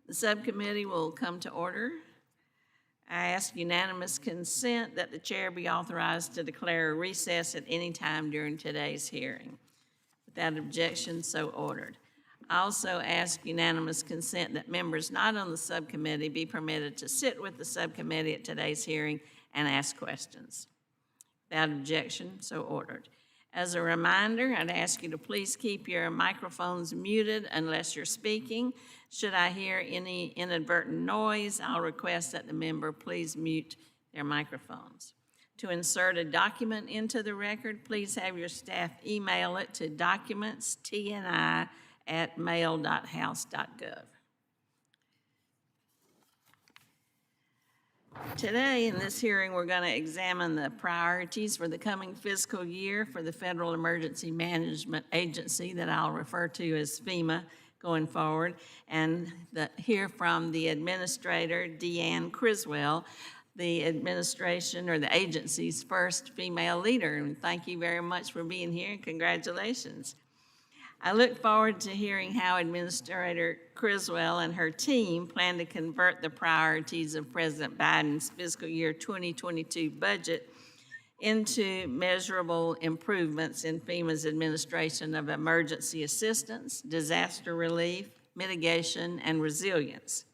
The subcommittee will come to order. I ask unanimous consent that the chair be authorized to declare a recess at any time during today's hearing. Without objection, so ordered. I also ask unanimous consent that members not on the subcommittee be permitted to sit with the subcommittee at today's hearing and ask questions. Without objection, so ordered. As a reminder, I'd ask you to please keep your microphones muted unless you're speaking. Should I hear any inadvertent noise, I'll request that the member please mute their microphones. To insert a document into the record, please have your staff email it to documentstni@mail.house.gov. Today, in this hearing, we're going to examine the priorities for the coming fiscal year for the Federal Emergency Management Agency that I'll refer to as FEMA going forward, and hear from the administrator, Deanne Criswell, the administration or the agency's first female leader. And thank you very much for being here, and congratulations. I look forward to hearing how Administrator Criswell and her team plan to convert the priorities of President Biden's fiscal year 2022 budget into measurable improvements in FEMA's administration of emergency assistance, disaster relief, mitigation, and resilience.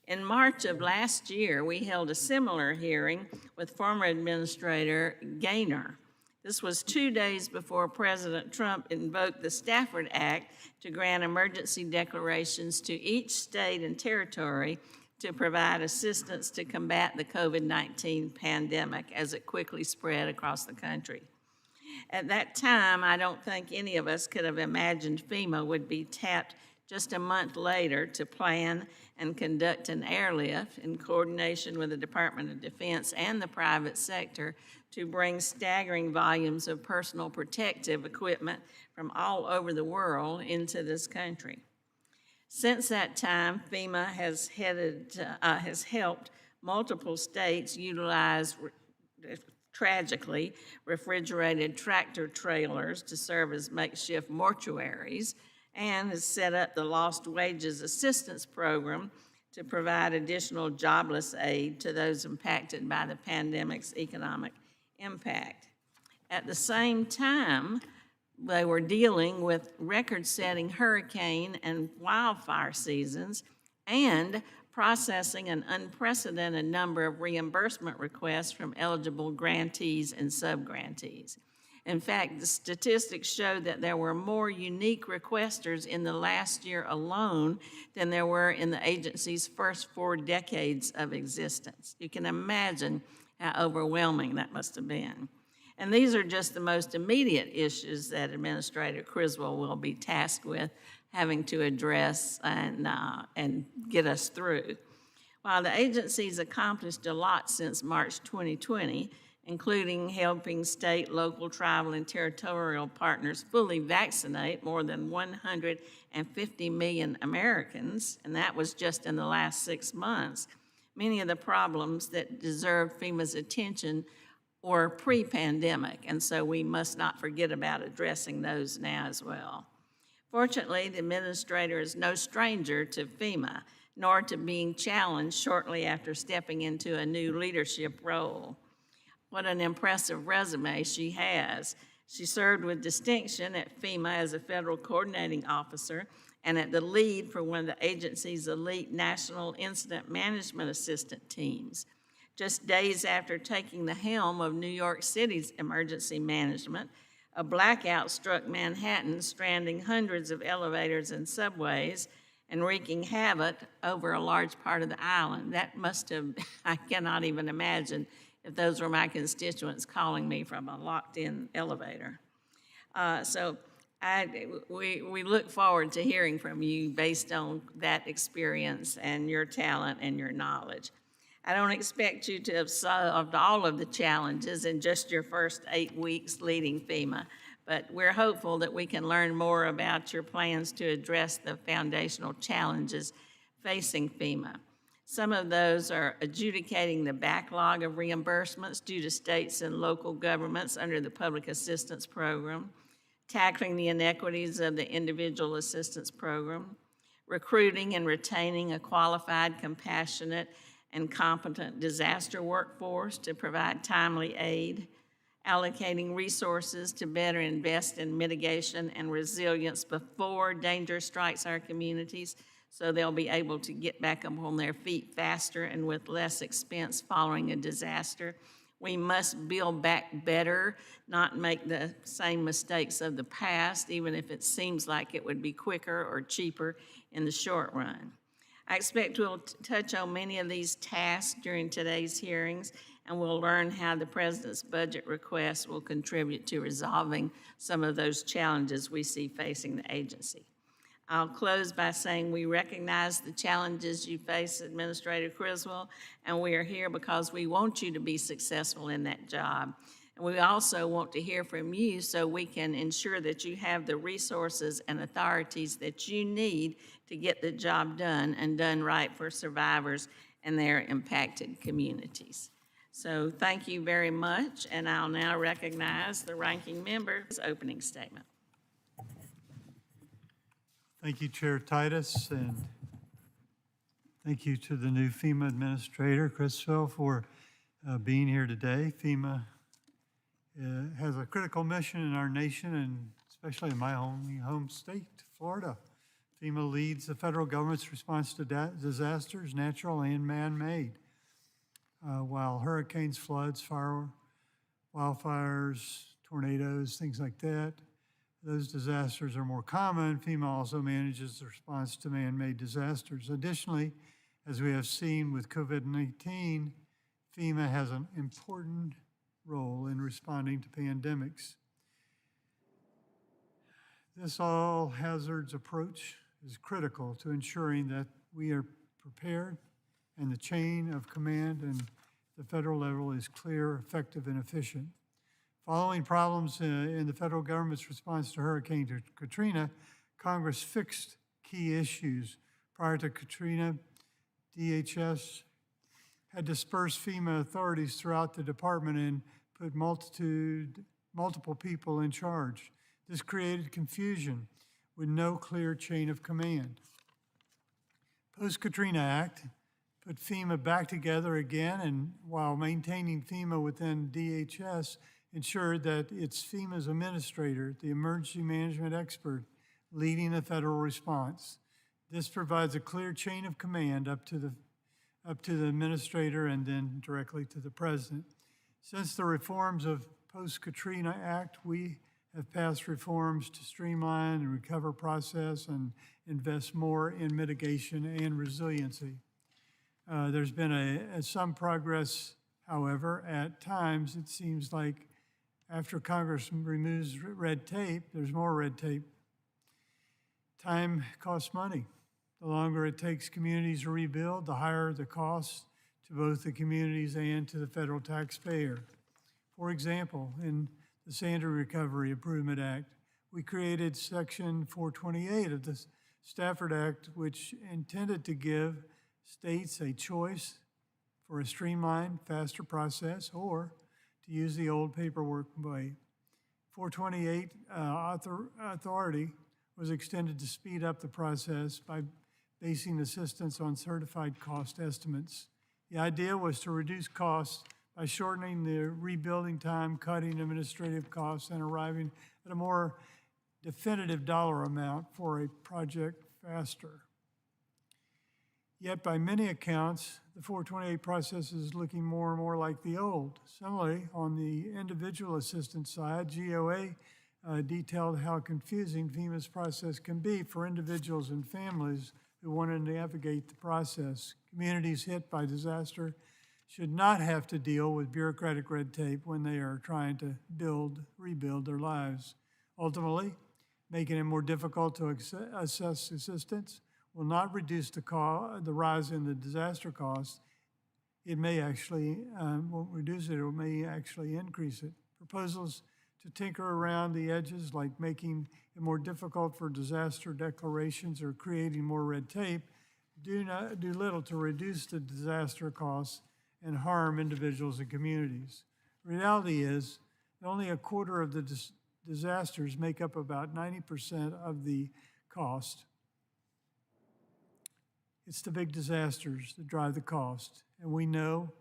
In March of last year, we held a similar hearing with former Administrator Gaynor. This was 2 days before President Trump invoked the Stafford Act to grant emergency declarations to each state and territory to provide assistance to combat the COVID-19 pandemic as it quickly spread across the country. At that time, I don't think any of us could have imagined FEMA would be tapped just a month later to plan and conduct an airlift in coordination with the Department of Defense and the private sector to bring staggering volumes of personal protective equipment from all over the world into this country. Since that time, FEMA has helped multiple states utilize, tragically, refrigerated tractor trailers to serve as makeshift mortuaries, and has set up the Lost Wages Assistance Program to provide additional jobless aid to those impacted by the pandemic's economic impact. At the same time, they were dealing with record-setting hurricane and wildfire seasons and processing an unprecedented number of reimbursement requests from eligible grantees and sub-grantees. In fact, the statistics show that there were more unique requesters in the last year alone than there were in the agency's first 4 decades of existence. You can imagine how overwhelming that must have been. And these are just the most immediate issues that Administrator Criswell will be tasked with having to address and get us through. While the agency's accomplished a lot since March 2020, including helping state, local, tribal, and territorial partners fully vaccinate more than 150 million Americans, and that was just in the last 6 months, many of the problems that deserve FEMA's attention were pre-pandemic, and so we must not forget about addressing those now as well. Fortunately, the administrator is no stranger to FEMA, nor to being challenged shortly after stepping into a new leadership role. What an impressive resume she has. She served with distinction at FEMA as a federal coordinating officer and at the lead for one of the agency's elite national incident management assistant teams. Just days after taking the helm of New York City's emergency management, a blackout struck Manhattan, stranding hundreds of elevators and subways and wreaking havoc over a large part of the island. That must have, I cannot even imagine if those were my constituents calling me from a locked-in elevator. We look forward to hearing from you based on that experience and your talent and your knowledge. I don't expect you to have solved all of the challenges in just your first 8 weeks leading FEMA, but we're hopeful that we can learn more about your plans to address the foundational challenges facing FEMA. Some of those are adjudicating the backlog of reimbursements due to states and local governments under the Public Assistance Program, tackling the inequities of the Individual Assistance Program, recruiting and retaining a qualified, compassionate, and competent disaster workforce to provide timely aid, allocating resources to better invest in mitigation and resilience before danger strikes our communities, so they'll be able to get back up on their feet faster and with less expense following a disaster. We must build back better, not make the same mistakes of the past, even if it seems like it would be quicker or cheaper in the short run. I expect we'll touch on many of these tasks during today's hearings, and we'll learn how the President's budget request will contribute to resolving some of those challenges we see facing the agency. I'll close by saying we recognize the challenges you face, Administrator Criswell, and we are here because we want you to be successful in that job. And we also want to hear from you so we can ensure that you have the resources and authorities that you need to get the job done and done right for survivors and their impacted communities. So thank you very much, and I'll now recognize the ranking member's opening statement. Thank you, Chair Titus, and thank you to the new FEMA Administrator, Criswell, for being here today. FEMA has a critical mission in our nation, and especially in my home state, Florida. FEMA leads the federal government's response to disasters, natural and man-made. While hurricanes, floods, wildfires, tornadoes, things like that, those disasters are more common. FEMA also manages the response to man-made disasters. Additionally, as we have seen with COVID-19, FEMA has an important role in responding to pandemics. This all hazards approach is critical to ensuring that we are prepared and the chain of command and the federal level is clear, effective, and efficient. Following problems in the federal government's response to Hurricane Katrina, Congress fixed key issues. Prior to Katrina, DHS had dispersed FEMA authorities throughout the department and put multiple people in charge. This created confusion with no clear chain of command. Post-Katrina Act put FEMA back together again, and while maintaining FEMA within DHS, ensured that it's FEMA's administrator, the emergency management expert, leading the federal response. This provides a clear chain of command up to the administrator and then directly to the president. Since the reforms of post-Katrina Act, we have passed reforms to streamline the recovery process and invest more in mitigation and resiliency. There's been some progress, however. At times it seems like after Congress removes red tape, there's more red tape. Time costs money. The longer it takes communities to rebuild, the higher the cost to both the communities and to the federal taxpayer. For example, in the Sandy Recovery Improvement Act, we created Section 428 of the Stafford Act, which intended to give states a choice for a streamlined, faster process or to use the old paperwork way. 428 authority was extended to speed up the process by basing assistance on certified cost estimates. The idea was to reduce costs by shortening the rebuilding time, cutting administrative costs, and arriving at a more definitive dollar amount for a project faster. Yet by many accounts, the 428 process is looking more and more like the old. Similarly, on the individual assistance side, GOA detailed how confusing FEMA's process can be for individuals and families who want to navigate the process. Communities hit by disaster should not have to deal with bureaucratic red tape when they are trying to rebuild their lives. Ultimately, making it more difficult to assess assistance will not reduce the rise in the disaster cost. It may actually, won't reduce it, it may actually increase it. Proposals to tinker around the edges, like making it more difficult for disaster declarations or creating more red tape, do little to reduce the disaster costs and harm individuals and communities. Reality is that only a quarter of the disasters make up about 90% of the cost. It's the big disasters that drive the cost. And we know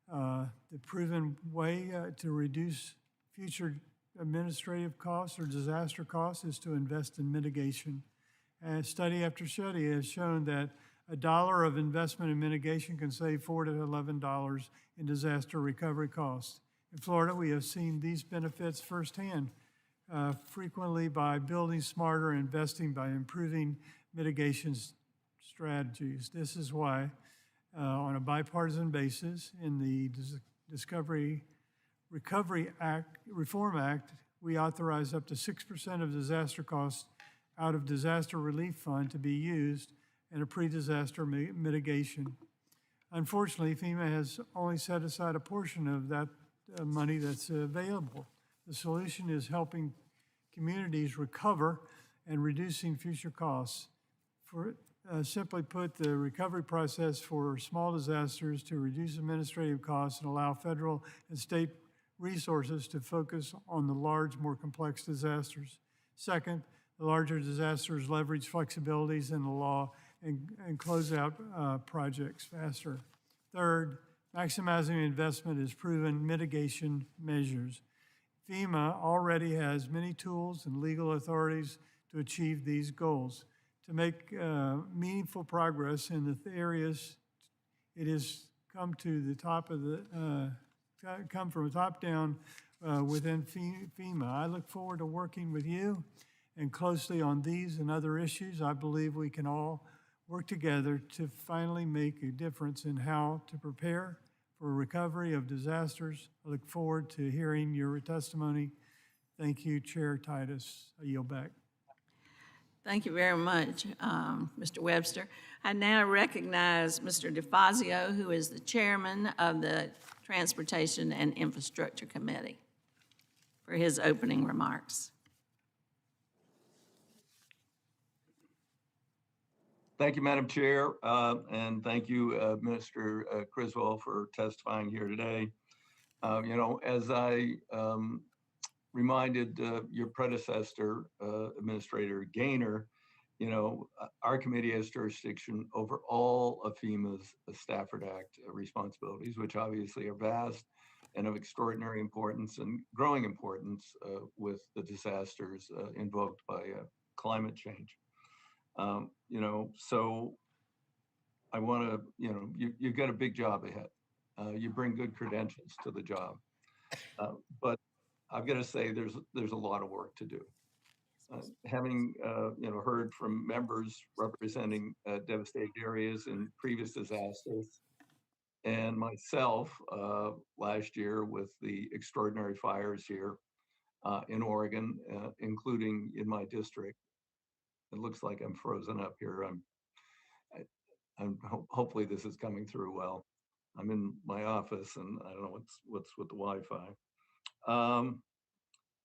the proven way to reduce future administrative costs or disaster costs is to invest in mitigation. And study after study has shown that $1 of investment in mitigation can save $4 to $11 in disaster recovery costs. In Florida, we have seen these benefits firsthand, frequently by building smarter, investing by improving mitigation strategies. This is why, on a bipartisan basis, in the Recovery Act, Reform Act, we authorize up to 6% of disaster costs out of disaster relief fund to be used in a pre-disaster mitigation. Unfortunately, FEMA has only set aside a portion of that money that's available. The solution is helping communities recover and reducing future costs. Simply put, the recovery process for small disasters to reduce administrative costs and allow federal and state resources to focus on the large, more complex disasters. Second, the larger disasters leverage flexibilities in the law and close out projects faster. Third, maximizing investment is proven mitigation measures. FEMA already has many tools and legal authorities to achieve these goals. To make meaningful progress in the areas, it has come to the top of the, come from the top down within FEMA. I look forward to working with you and closely on these and other issues. I believe we can all work together to finally make a difference in how to prepare for recovery of disasters. I look forward to hearing your testimony. Thank you, Chair Titus. I yield back. Thank you very much, Mr. Webster. I now recognize Mr. DeFazio, who is the chairman of the Transportation and Infrastructure Committee, for his opening remarks. Thank you, Madam Chair, and thank you, Minister Criswell, for testifying here today. As I reminded your predecessor, Administrator Gaynor, our committee has jurisdiction over all of FEMA's Stafford Act responsibilities, which obviously are vast and of extraordinary importance and growing importance with the disasters invoked by climate change. So I want to, you've got a big job ahead. You bring good credentials to the job, but I've got to say there's a lot of work to do. Having heard from members representing devastated areas in previous disasters, and myself last year with the extraordinary fires here in Oregon, including in my district. It looks like I'm frozen up here. Hopefully this is coming through well. I'm in my office and I don't know what's with the Wi-Fi.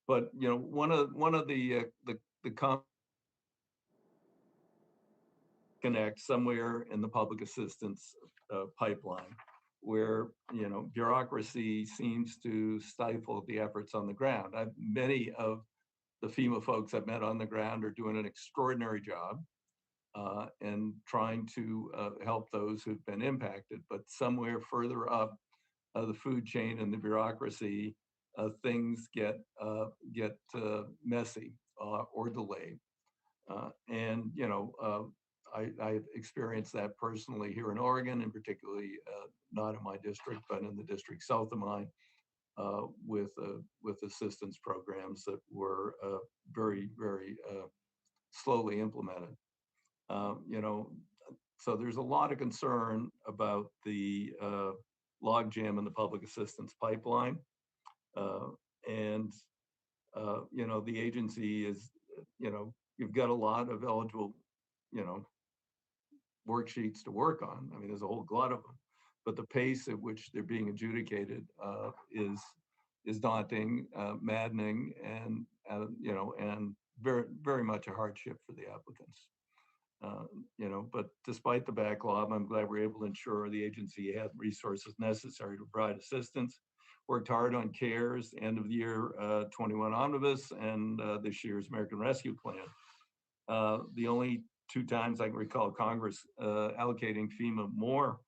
But one of the connect somewhere in the public assistance pipeline, where bureaucracy seems to stifle the efforts on the ground. Many of the FEMA folks I've met on the ground are doing an extraordinary job and trying to help those who've been impacted. But somewhere further up the food chain and the bureaucracy, things get messy or delayed. I've experienced that personally here in Oregon, and particularly not in my district, but in the district south of mine, with assistance programs that were very, very slowly implemented. So there's a lot of concern about the logjam in the public assistance pipeline. The agency is, you've got a lot of eligible, worksheets to work on. I mean, there's a whole glut of them, but the pace at which they're being adjudicated is daunting, maddening, and and very, very much a hardship for the applicants. But despite the backlog, I'm glad we're able to ensure the agency had resources necessary to provide assistance. Worked hard on CARES, end of the year 21 omnibus, and this year's American Rescue Plan. The only two times I can recall Congress allocating FEMA more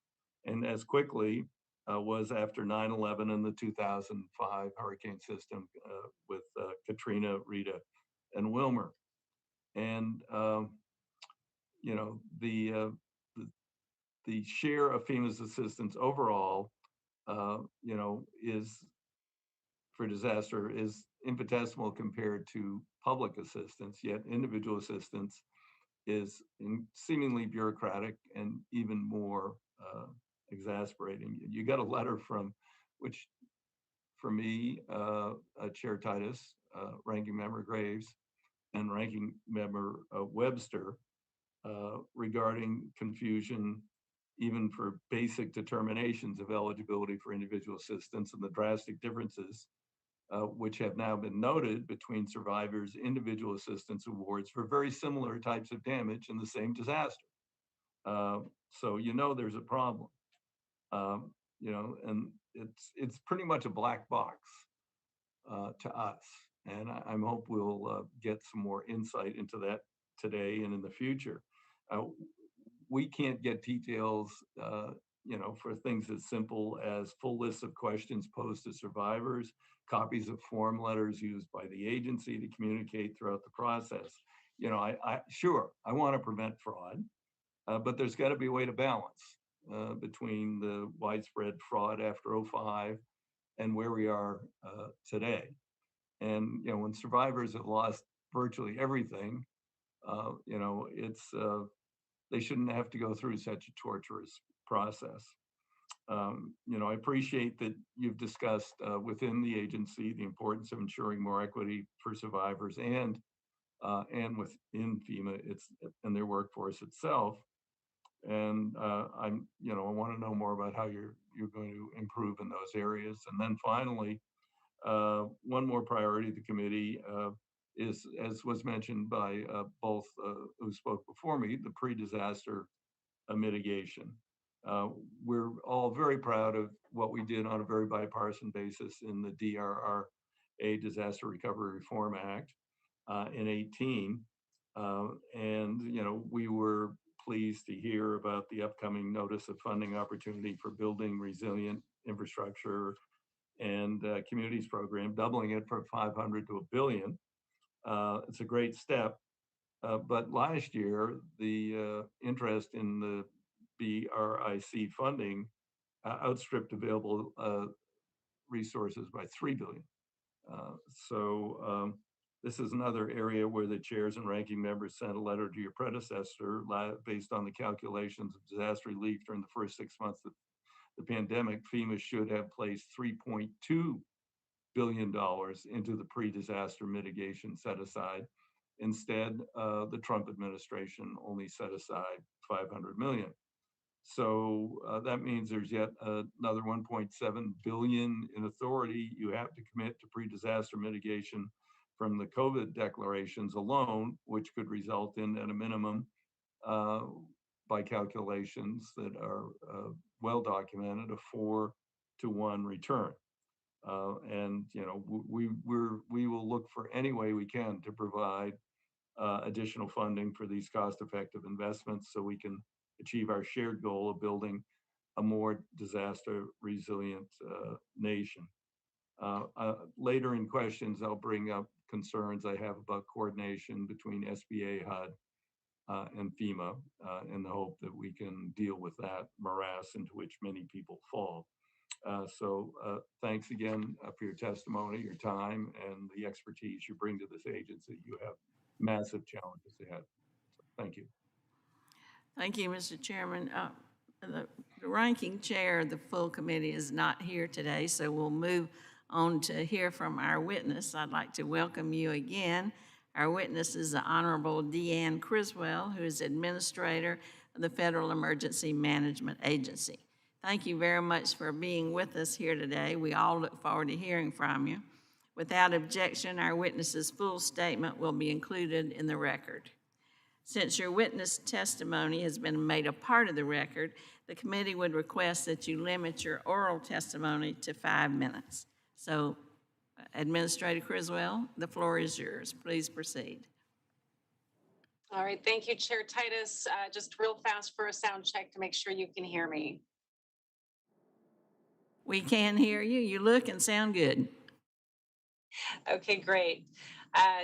and as quickly was after 9/11 and the 2005 hurricane system with Katrina, Rita, and Wilmer. And you know, the share of FEMA's assistance overall, you know, is for disaster is infinitesimal compared to public assistance, yet individual assistance is seemingly bureaucratic and even more exasperating. You got a letter from, which for me, Chair Titus, Ranking Member Graves, and Ranking Member Webster regarding confusion even for basic determinations of eligibility for individual assistance and the drastic differences which have now been noted between survivors' individual assistance awards for very similar types of damage in the same disaster. So you know there's a problem, you know, and it's pretty much a black box to us. And I hope we'll get some more insight into that today and in the future. We can't get details, you know, for things as simple as full lists of questions posed to survivors, copies of form letters used by the agency to communicate throughout the process. You know, sure, I want to prevent fraud, but there's got to be a way to balance between the widespread fraud after '05 and where we are today. And, you know, when survivors have lost virtually everything, you know, they shouldn't have to go through such a torturous process. You know, I appreciate that you've discussed within the agency the importance of ensuring more equity for survivors and within FEMA and their workforce itself. And you know, I want to know more about how you're going to improve in those areas. And then finally, one more priority of the committee is, as was mentioned by both who spoke before me, the pre-disaster mitigation. We're all very proud of what we did on a very bipartisan basis in the DRRA Disaster Recovery Reform Act in 18. And, you know, we were pleased to hear about the upcoming notice of funding opportunity for building resilient infrastructure and communities program, doubling it from 500 to $1 billion. It's a great step. But last year, the interest in the BRIC funding outstripped available resources by $3 billion. So this is another area where the chairs and ranking members sent a letter to your predecessor based on the calculations of disaster relief during the first 6 months of the pandemic. FEMA should have placed $3.2 billion into the pre-disaster mitigation set aside. Instead, the Trump administration only set aside $500 million. So that means there's yet another $1.7 billion in authority you have to commit to pre-disaster mitigation from the COVID declarations alone, which could result in, at a minimum, by calculations that are well documented, a 4-to-1 return. And you know, we will look for any way we can to provide additional funding for these cost-effective investments so we can achieve our shared goal of building a more disaster resilient nation. Later in questions, I'll bring up concerns I have about coordination between SBA, HUD, and FEMA in the hope that we can deal with that morass into which many people fall. So thanks again for your testimony, your time, and the expertise you bring to this agency. You have massive challenges ahead. So thank you. Thank you, Mr. Chairman. The ranking chair of the full committee is not here today, so we'll move on to hear from our witness. I'd like to welcome you again. Our witness is the Honorable Deanne Criswell, who is Administrator of the Federal Emergency Management Agency. Thank you very much for being with us here today. We all look forward to hearing from you. Without objection, our witness's full statement will be included in the record. Since your witness testimony has been made a part of the record, the committee would request that you limit your oral testimony to 5 minutes. So, Administrator Criswell, the floor is yours. Please proceed. All right, thank you, Chair Titus. Just real fast for a sound check to make sure you can hear me. We can hear you. You look and sound good. Okay, great.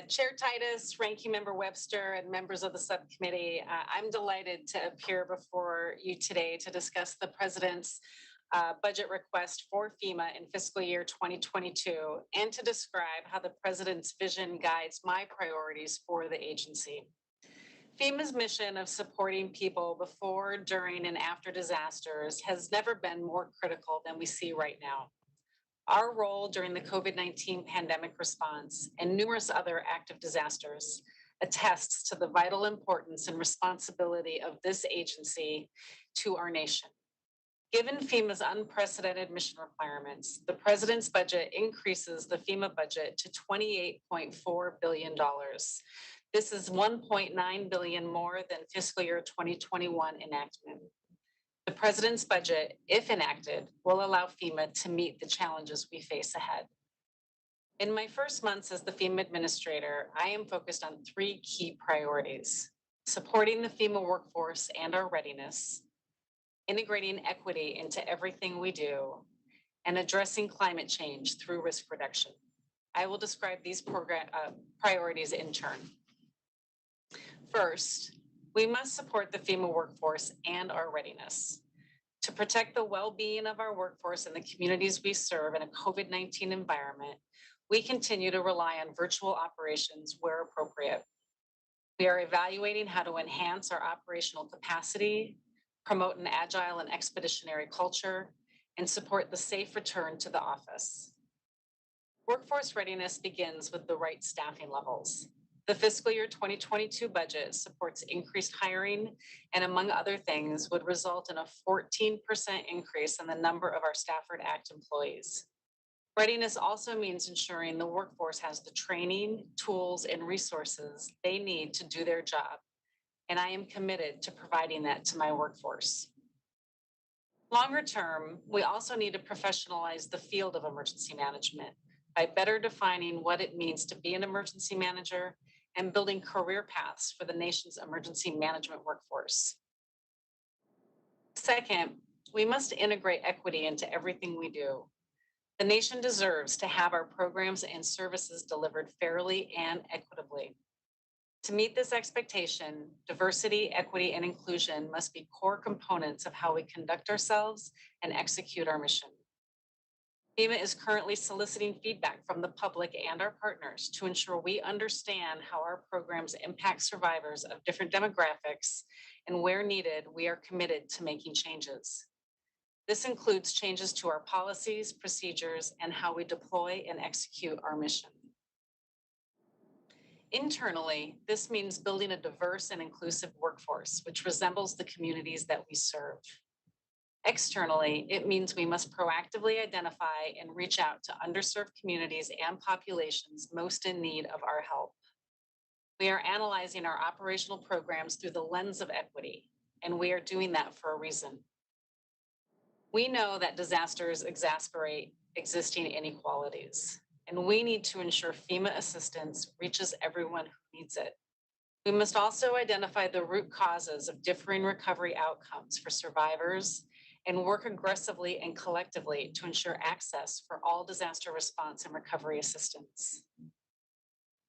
Chair Titus, Ranking Member Webster, and members of the subcommittee, I'm delighted to appear before you today to discuss the President's budget request for FEMA in fiscal year 2022 and to describe how the President's vision guides my priorities for the agency. FEMA's mission of supporting people before, during, and after disasters has never been more critical than we see right now. Our role during the COVID-19 pandemic response and numerous other active disasters attests to the vital importance and responsibility of this agency to our nation. Given FEMA's unprecedented mission requirements, the President's budget increases the FEMA budget to $28.4 billion. This is $1.9 billion more than fiscal year 2021 enactment. The President's budget, if enacted, will allow FEMA to meet the challenges we face ahead. In my first months as the FEMA administrator, I am focused on three key priorities: supporting the FEMA workforce and our readiness, integrating equity into everything we do, and addressing climate change through risk reduction. I will describe these priorities in turn. First, we must support the FEMA workforce and our readiness. To protect the well-being of our workforce and the communities we serve in a COVID-19 environment, we continue to rely on virtual operations where appropriate. We are evaluating how to enhance our operational capacity, promote an agile and expeditionary culture, and support the safe return to the office. Workforce readiness begins with the right staffing levels. The fiscal year 2022 budget supports increased hiring and, among other things, would result in a 14% increase in the number of our Stafford Act employees. Readiness also means ensuring the workforce has the training, tools, and resources they need to do their job, and I am committed to providing that to my workforce. Longer term, we also need to professionalize the field of emergency management by better defining what it means to be an emergency manager and building career paths for the nation's emergency management workforce. Second, we must integrate equity into everything we do. The nation deserves to have our programs and services delivered fairly and equitably. To meet this expectation, diversity, equity, and inclusion must be core components of how we conduct ourselves and execute our mission. FEMA is currently soliciting feedback from the public and our partners to ensure we understand how our programs impact survivors of different demographics, and where needed, we are committed to making changes. This includes changes to our policies, procedures, and how we deploy and execute our mission. Internally, this means building a diverse and inclusive workforce, which resembles the communities that we serve. Externally, it means we must proactively identify and reach out to underserved communities and populations most in need of our help. We are analyzing our operational programs through the lens of equity, and we are doing that for a reason. We know that disasters exacerbate existing inequalities, and we need to ensure FEMA assistance reaches everyone who needs it. We must also identify the root causes of differing recovery outcomes for survivors and work aggressively and collectively to ensure access for all disaster response and recovery assistance.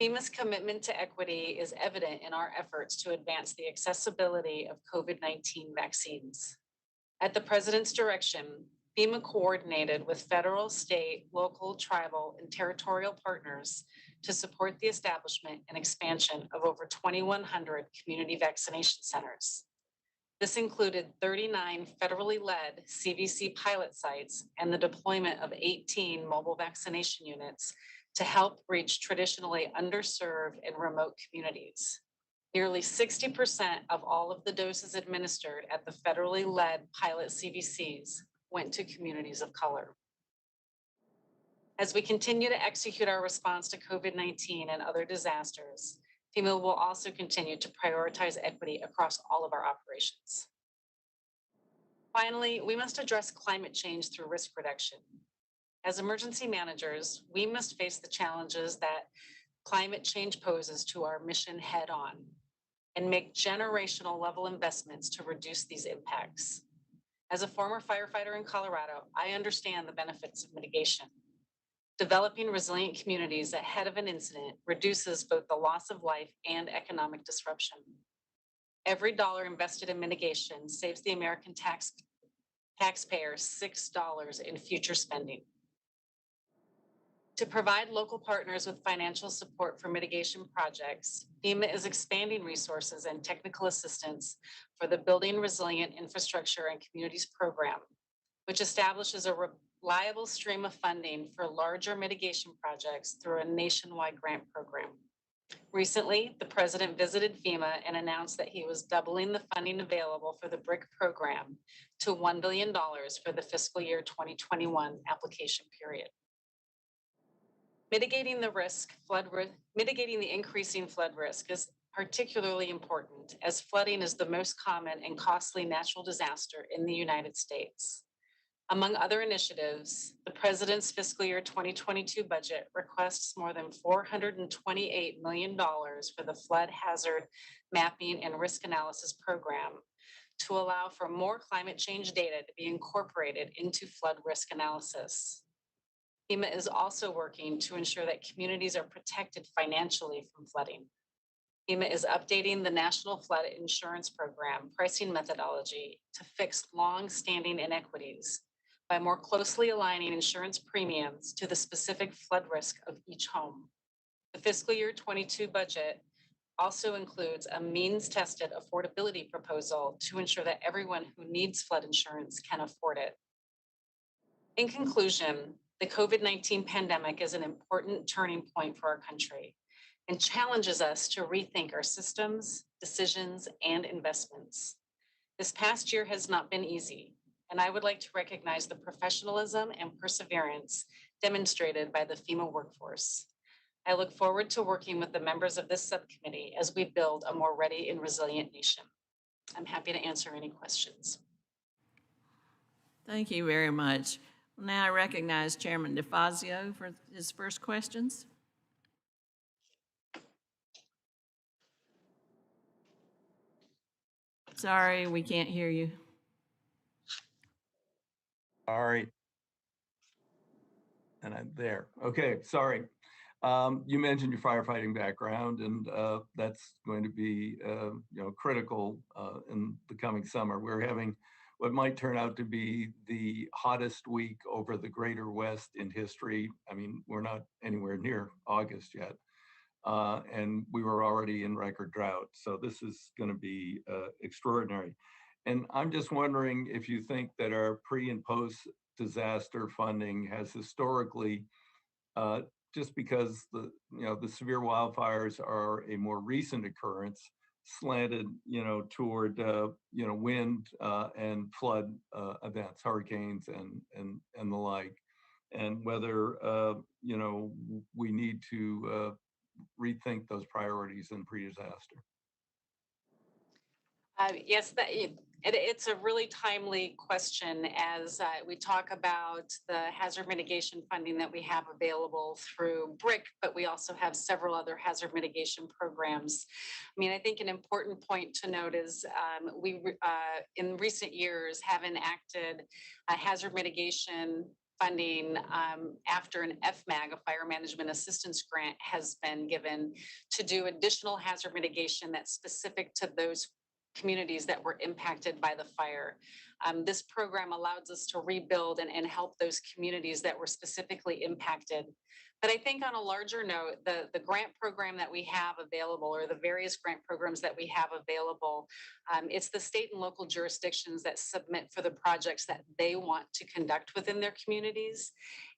FEMA's commitment to equity is evident in our efforts to advance the accessibility of COVID-19 vaccines. At the President's direction, FEMA coordinated with federal, state, local, tribal, and territorial partners to support the establishment and expansion of over 2,100 community vaccination centers. This included 39 federally led CVC pilot sites and the deployment of 18 mobile vaccination units to help reach traditionally underserved and remote communities. Nearly 60% of all of the doses administered at the federally led pilot CVCs went to communities of color. As we continue to execute our response to COVID-19 and other disasters, FEMA will also continue to prioritize equity across all of our operations. Finally, we must address climate change through risk reduction. As emergency managers, we must face the challenges that climate change poses to our mission head on. and make generational level investments to reduce these impacts. As a former firefighter in Colorado, I understand the benefits of mitigation. Developing resilient communities ahead of an incident reduces both the loss of life and economic disruption. Every dollar invested in mitigation saves the American taxpayer $6 in future spending. To provide local partners with financial support for mitigation projects, FEMA is expanding resources and technical assistance for the Building Resilient Infrastructure and Communities program, which establishes a reliable stream of funding for larger mitigation projects through a nationwide grant program. Recently, the president visited FEMA and announced that he was doubling the funding available for the BRIC program to $1 billion for the fiscal year 2021 application period. Mitigating the increasing flood risk is particularly important, as flooding is the most common and costly natural disaster in the United States. Among other initiatives, the president's fiscal year 2022 budget requests more than $428 million for the flood hazard mapping and risk analysis program to allow for more climate change data to be incorporated into flood risk analysis. FEMA is also working to ensure that communities are protected financially from flooding. FEMA is updating the National Flood Insurance Program pricing methodology to fix long-standing inequities by more closely aligning insurance premiums to the specific flood risk of each home. The fiscal year 22 budget also includes a means-tested affordability proposal to ensure that everyone who needs flood insurance can afford it. In conclusion, the COVID-19 pandemic is an important turning point for our country and challenges us to rethink our systems, decisions, and investments. This past year has not been easy, and I would like to recognize the professionalism and perseverance demonstrated by the FEMA workforce. I look forward to working with the members of this subcommittee as we build a more ready and resilient nation. I'm happy to answer any questions. Thank you very much. Now I recognize Chairman DeFazio for his first questions. Sorry, we can't hear you. All right. And I'm there. Okay, sorry. You mentioned your firefighting background, and that's going to be critical in the coming summer. We're having what might turn out to be the hottest week over the Greater West in history. I mean, we're not anywhere near August yet, and we were already in record drought. So this is going to be extraordinary. And I'm just wondering if you think that our pre and post disaster funding has historically, just because the severe wildfires are a more recent occurrence, slanted toward wind and flood events, hurricanes and the like, and whether we need to rethink those priorities in pre-disaster. Yes, it's a really timely question as we talk about the hazard mitigation funding that we have available through BRIC, but we also have several other hazard mitigation programs. I mean, I think an important point to note is we, in recent years, have enacted a hazard mitigation funding after an FMAG, a Fire Management Assistance Grant, has been given to do additional hazard mitigation that's specific to those communities that were impacted by the fire. This program allows us to rebuild and help those communities that were specifically impacted. But I think on a larger note, the grant program that we have available, or the various grant programs that we have available, it's the state and local jurisdictions that submit for the projects that they want to conduct within their communities.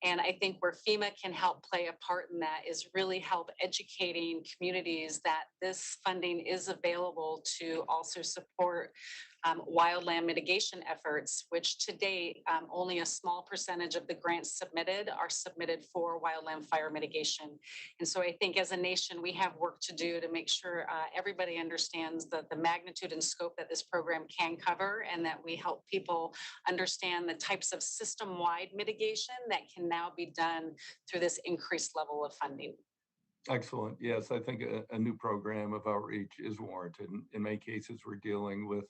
And I think where FEMA can help play a part in that is really help educating communities that this funding is available to also support wildland mitigation efforts, which to date, only a small percentage of the grants submitted are submitted for wildland fire mitigation. And so I think as a nation, we have work to do to make sure everybody understands the magnitude and scope that this program can cover, and that we help people understand the types of system-wide mitigation that can now be done through this increased level of funding. Excellent. Yes, I think a new program of outreach is warranted. In many cases, we're dealing with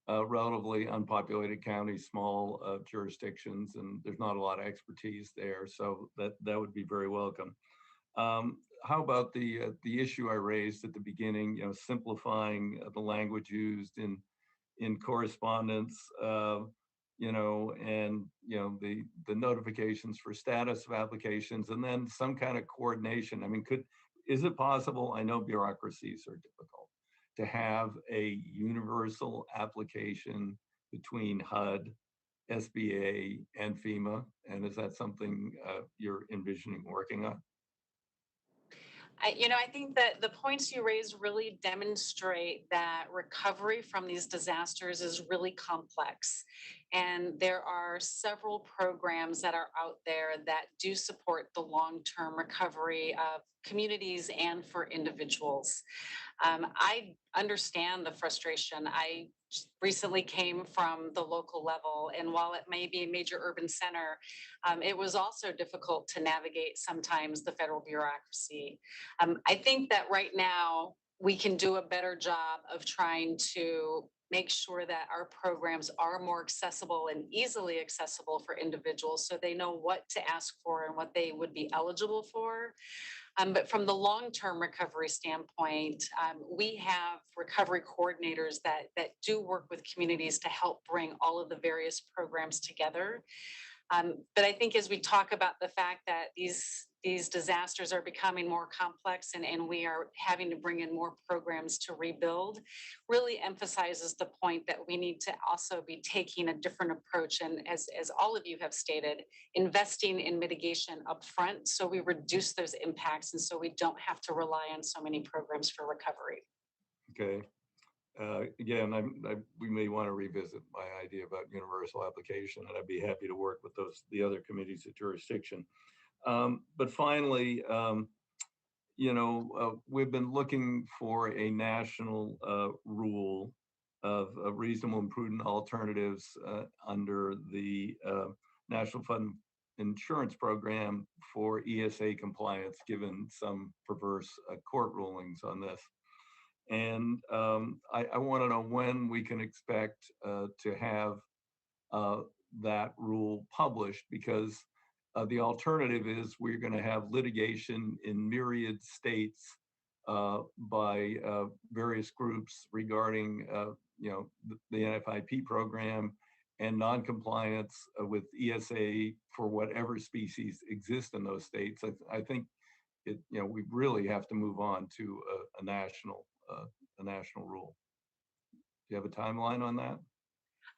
relatively unpopulated counties, small jurisdictions, and there's not a lot of expertise there. So that would be very welcome. How about the issue I raised at the beginning? Simplifying the language used in correspondence. And the notifications for status of applications, and then some kind of coordination. I mean, is it possible? I know bureaucracies are difficult to have a universal application between HUD, SBA, and FEMA, and is that something you're envisioning working on? I think that the points you raise really demonstrate that recovery from these disasters is really complex. And there are several programs that are out there that do support the long-term recovery of communities and for individuals. I understand the frustration. I recently came from the local level, and while it may be a major urban center, it was also difficult to navigate sometimes the federal bureaucracy. I think that right now we can do a better job of trying to make sure that our programs are more accessible and easily accessible for individuals so they know what to ask for and what they would be eligible for. But from the long-term recovery standpoint, we have recovery coordinators that do work with communities to help bring all of the various programs together. But I think as we talk about the fact that these disasters are becoming more complex and we are having to bring in more programs to rebuild, really emphasizes the point that we need to also be taking a different approach. And as all of you have stated, investing in mitigation upfront so we reduce those impacts and so we don't have to rely on so many programs for recovery. Okay. Again, we may want to revisit my idea about universal application, and I'd be happy to work with the other committees of jurisdiction. But finally, we've been looking for a national rule of reasonable and prudent alternatives under the National Fund Insurance Program for ESA compliance, given some perverse court rulings on this. And I want to know when we can expect to have that rule published, because the alternative is we're going to have litigation in myriad states by various groups regarding, the NFIP program and noncompliance with ESA for whatever species exist in those states. I think we really have to move on to a national rule. Do you have a timeline on that?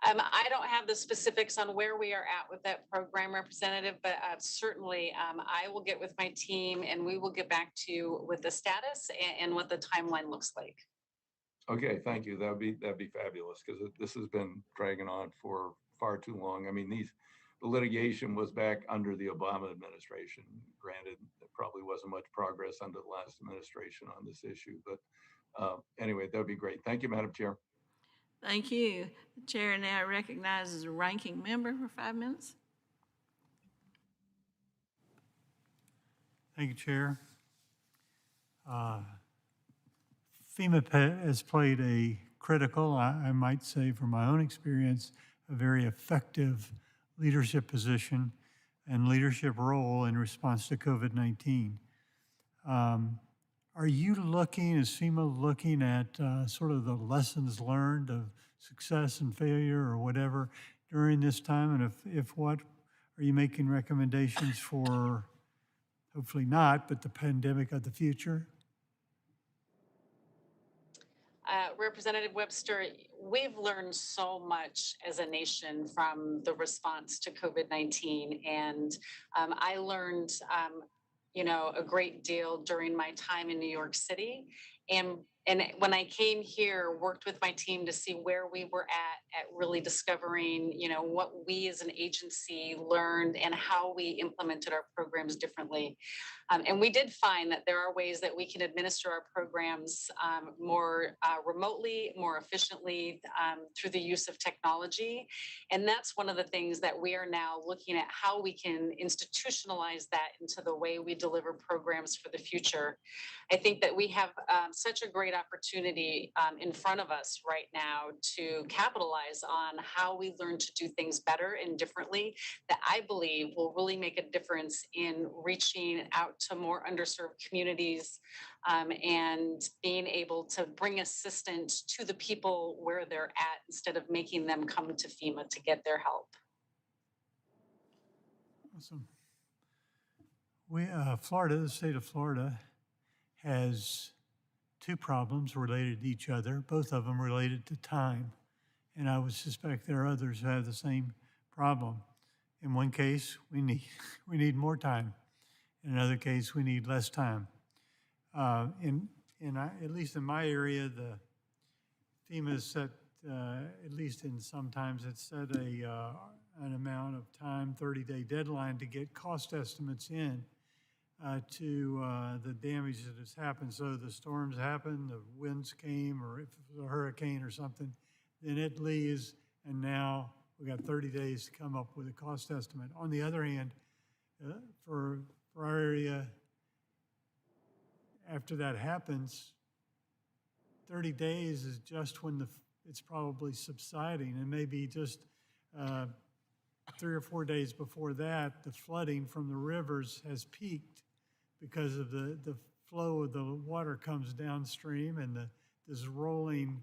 I don't have the specifics on where we are at with that program, Representative, but certainly I will get with my team and we will get back to you with the status and what the timeline looks like. Okay, thank you. That'd be fabulous, because this has been dragging on for far too long. I mean, the litigation was back under the Obama administration. Granted, there probably wasn't much progress under the last administration on this issue, but anyway, that'd be great. Thank you, Madam Chair. Thank you. The chair now recognizes the ranking member for 5 minutes. Thank you, Chair. FEMA has played a critical, I might say from my own experience, a very effective leadership position and leadership role in response to COVID-19. Are you looking, is FEMA looking at sort of the lessons learned of success and failure or whatever during this time? And if what, are you making recommendations for, hopefully not, but the pandemic of the future? Representative Webster, we've learned so much as a nation from the response to COVID-19. And I learned, a great deal during my time in New York City. And And when I came here, worked with my team to see where we were at really discovering, what we as an agency learned and how we implemented our programs differently. And we did find that there are ways that we can administer our programs more remotely, more efficiently through the use of technology. And that's one of the things that we are now looking at, how we can institutionalize that into the way we deliver programs for the future. I think that we have such a great opportunity in front of us right now to capitalize on how we learn to do things better and differently, that I believe will really make a difference in reaching out to more underserved communities and being able to bring assistance to the people where they're at instead of making them come to FEMA to get their help. Awesome. Florida, the state of Florida, has two problems related to each other, both of them related to time. And I would suspect there are others who have the same problem. In one case, we need more time. In another case, we need less time. At least in my area, the FEMA is set, at least in sometimes it's set an amount of time, 30-day deadline to get cost estimates in to the damage that has happened. So the storms happen, the winds came, or if it was a hurricane or something, then it leaves, and now we got 30 days to come up with a cost estimate. On the other hand, for our area, after that happens, 30 days is just when it's probably subsiding, and maybe just 3 or 4 days before that, the flooding from the rivers has peaked because of the flow of the water comes downstream, and this rolling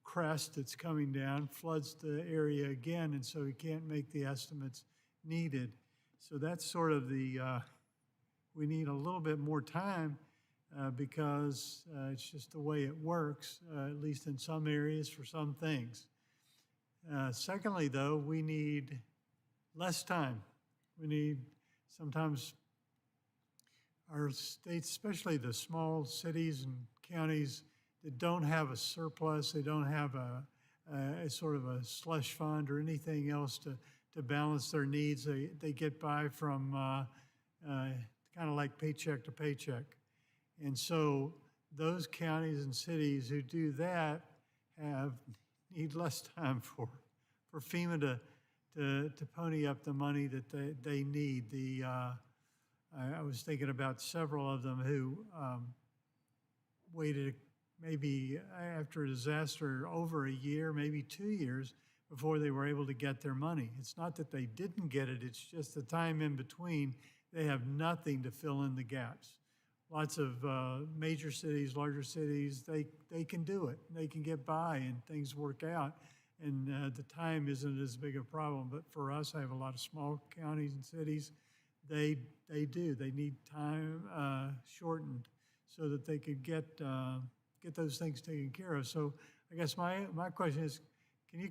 crest that's coming down floods the area again, and so we can't make the estimates needed. So that's sort of we need a little bit more time because it's just the way it works, at least in some areas for some things. Secondly, though, we need less time. We need sometimes our states, especially the small cities and counties that don't have a surplus, they don't have a sort of a slush fund or anything else to balance their needs. They get by from kind of like paycheck to paycheck. And so those counties and cities who do that need less time for FEMA to pony up the money that they need. I was thinking about several of them who waited maybe after a disaster over a year, maybe 2 years before they were able to get their money. It's not that they didn't get it, it's just the time in between. They have nothing to fill in the gaps. Lots of major cities, larger cities, they can do it. They can get by and things work out. And the time isn't as big a problem. But for us, I have a lot of small counties and cities. They do. They need time shortened so that they could get those things taken care of. So I guess my question is, can you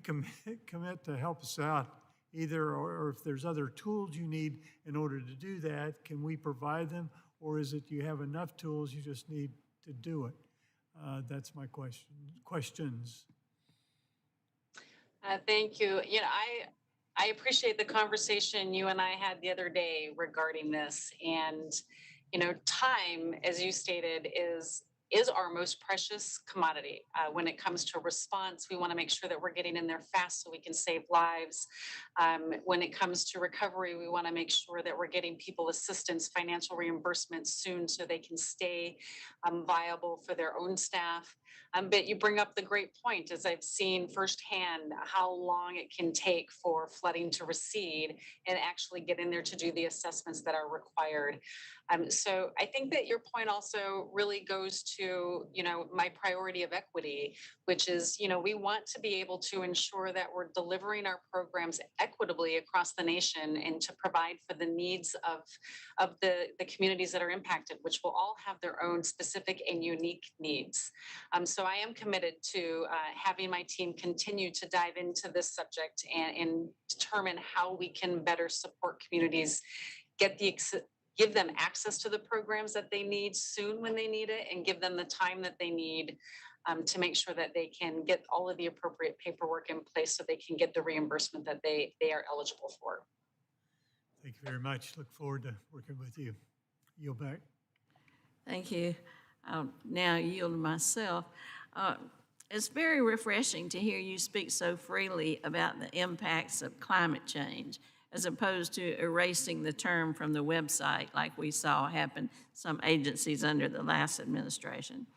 commit to help us out either, or if there's other tools you need in order to do that, can we provide them? Or is it you have enough tools, you just need to do it? That's my questions. Thank you. I appreciate the conversation you and I had the other day regarding this. And, time, as you stated, is our most precious commodity. When it comes to response, we want to make sure that we're getting in there fast so we can save lives. When it comes to recovery, we want to make sure that we're getting people assistance, financial reimbursements soon so they can stay viable for their own staff. But you bring up the great point, as I've seen firsthand how long it can take for flooding to recede and actually get in there to do the assessments that are required. So I think that your point also really goes to, my priority of equity, which is, we want to be able to ensure that we're delivering our programs equitably across the nation and to provide for the needs of the communities that are impacted, which will all have their own specific and unique needs. So I am committed to having my team continue to dive into this subject and determine how we can better support communities get the give them access to the programs that they need soon when they need it, and give them the time that they need to make sure that they can get all of the appropriate paperwork in place so they can get the reimbursement that they are eligible for. Thank you very much. Look forward to working with you. Yield back. Thank you. I'll now yield to myself. It's very refreshing to hear you speak so freely about the impacts of climate change, as opposed to erasing the term from the website like we saw happen some agencies under the last administration.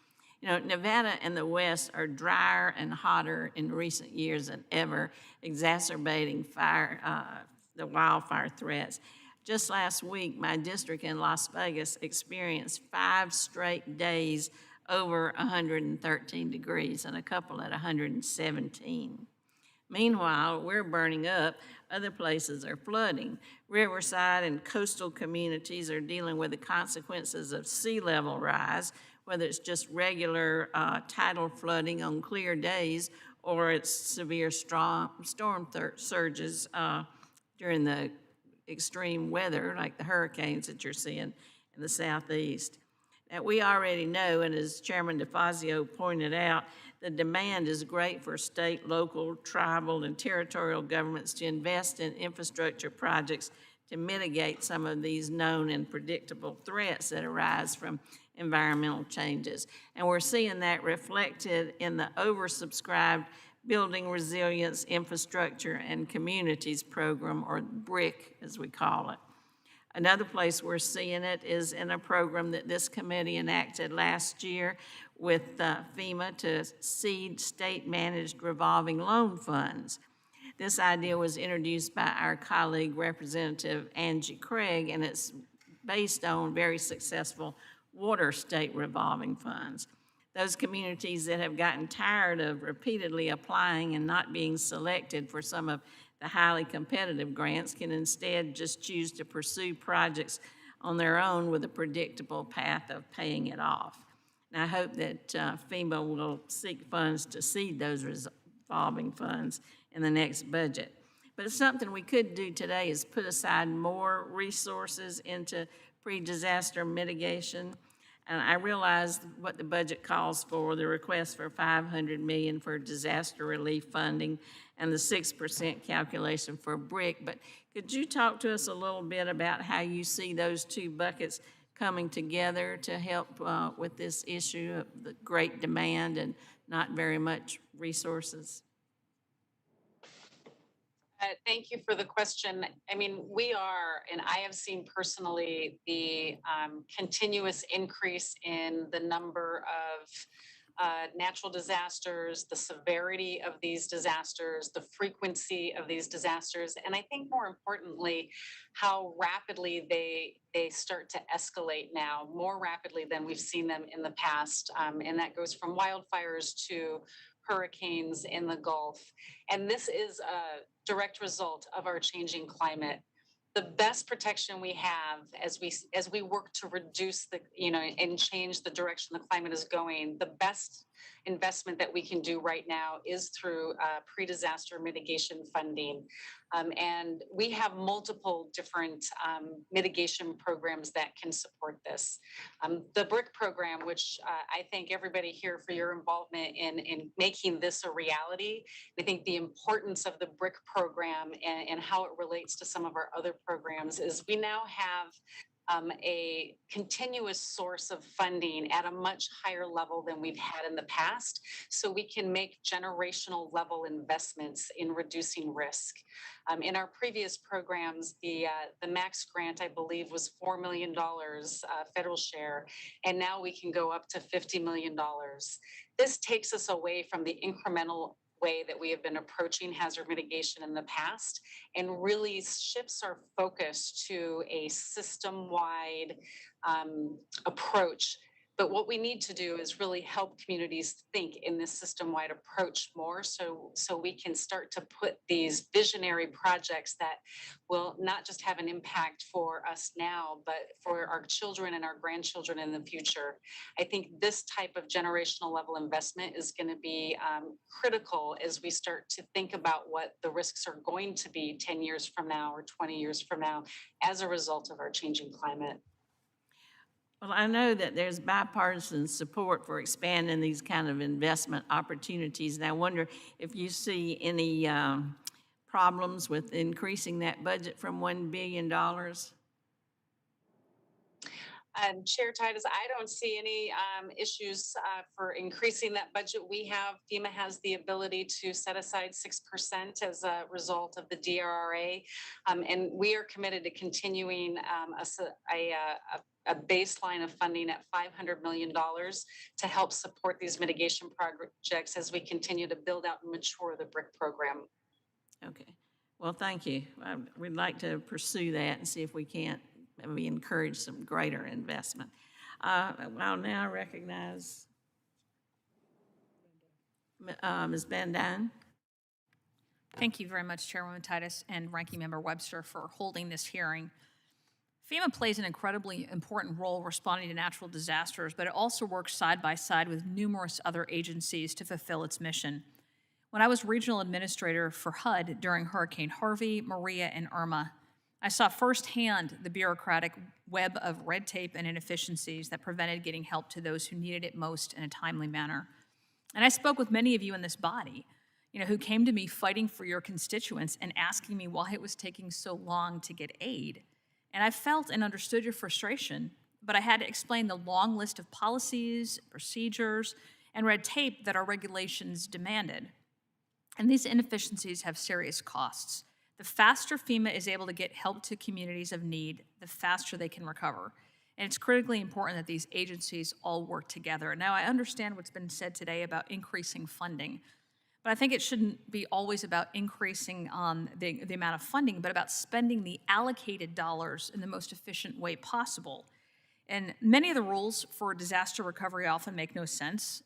You know, Nevada and the West are drier and hotter in recent years than ever, exacerbating the wildfire threats. Just last week, my district in Las Vegas experienced 5 straight days over 113 degrees and a couple at 117. Meanwhile, we're burning up. Other places are flooding. Riverside and coastal communities are dealing with the consequences of sea level rise, whether it's just regular tidal flooding on clear days or it's severe storm surges during the extreme weather, like the hurricanes that you're seeing in the southeast. Now, we already know, and as Chairman DeFazio pointed out, the demand is great for state, local, tribal, and territorial governments to invest in infrastructure projects to mitigate some of these known and predictable threats that arise from environmental changes. And we're seeing that reflected in the oversubscribed Building Resilience, Infrastructure, and Communities Program, or BRIC as we call it. Another place we're seeing it is in a program that this committee enacted last year with FEMA to seed state-managed revolving loan funds. This idea was introduced by our colleague, Representative Angie Craig, and it's based on very successful water state revolving funds. Those communities that have gotten tired of repeatedly applying and not being selected for some of the highly competitive grants can instead just choose to pursue projects on their own with a predictable path of paying it off. And I hope that FEMA will seek funds to seed those revolving funds in the next budget. But it's something we could do today is put aside more resources into pre-disaster mitigation. And I realize what the budget calls for, the request for $500 million for disaster relief funding and the 6% calculation for BRIC. But could you talk to us a little bit about how you see those two buckets coming together to help with this issue of the great demand and not very much resources? Thank you for the question. I mean, we are, and I have seen personally the continuous increase in the number of natural disasters, the severity of these disasters, the frequency of these disasters, and I think more importantly, how rapidly they start to escalate now, more rapidly than we've seen them in the past. And that goes from wildfires to hurricanes in the Gulf. And this is a direct result of our changing climate. The best protection we have as we work to reduce the, and change the direction the climate is going, the best investment that we can do right now is through pre-disaster mitigation funding. And we have multiple different mitigation programs that can support this. The BRIC program, which I thank everybody here for your involvement in making this a reality. I think the importance of the BRIC program and how it relates to some of our other programs is we now have a continuous source of funding at a much higher level than we've had in the past, so we can make generational level investments in reducing risk. In our previous programs, the max grant, I believe, was $4 million federal share, and now we can go up to $50 million. This takes us away from the incremental way that we have been approaching hazard mitigation in the past and really shifts our focus to a system-wide approach. But what we need to do is really help communities think in this system-wide approach more so we can start to put these visionary projects that will not just have an impact for us now, but for our children and our grandchildren in the future. I think this type of generational level investment is going to be critical as we start to think about what the risks are going to be 10 years from now or 20 years from now as a result of our changing climate. Well, I know that there's bipartisan support for expanding these kind of investment opportunities, and I wonder if you see any problems with increasing that budget from $1 billion? Chair Titus, I don't see any issues for increasing that budget. FEMA has the ability to set aside 6% as a result of the DRRA. And we are committed to continuing a baseline of funding at $500 million to help support these mitigation projects as we continue to build out and mature the BRIC program. Okay. Well, thank you. We'd like to pursue that and see if we can't maybe encourage some greater investment. I'll now recognize Ms. Van Dyne. Thank you very much, Chairwoman Titus and Ranking Member Webster, for holding this hearing. FEMA plays an incredibly important role responding to natural disasters, but it also works side by side with numerous other agencies to fulfill its mission. When I was regional administrator for HUD during Hurricane Harvey, Maria, and Irma, I saw firsthand the bureaucratic web of red tape and inefficiencies that prevented getting help to those who needed it most in a timely manner. And I spoke with many of you in this body, who came to me fighting for your constituents and asking me why it was taking so long to get aid. And I felt and understood your frustration, but I had to explain the long list of policies, procedures, and red tape that our regulations demanded. And these inefficiencies have serious costs. The faster FEMA is able to get help to communities of need, the faster they can recover. And it's critically important that these agencies all work together. Now, I understand what's been said today about increasing funding, but I think it shouldn't be always about increasing the amount of funding, but about spending the allocated dollars in the most efficient way possible. And many of the rules for disaster recovery often make no sense.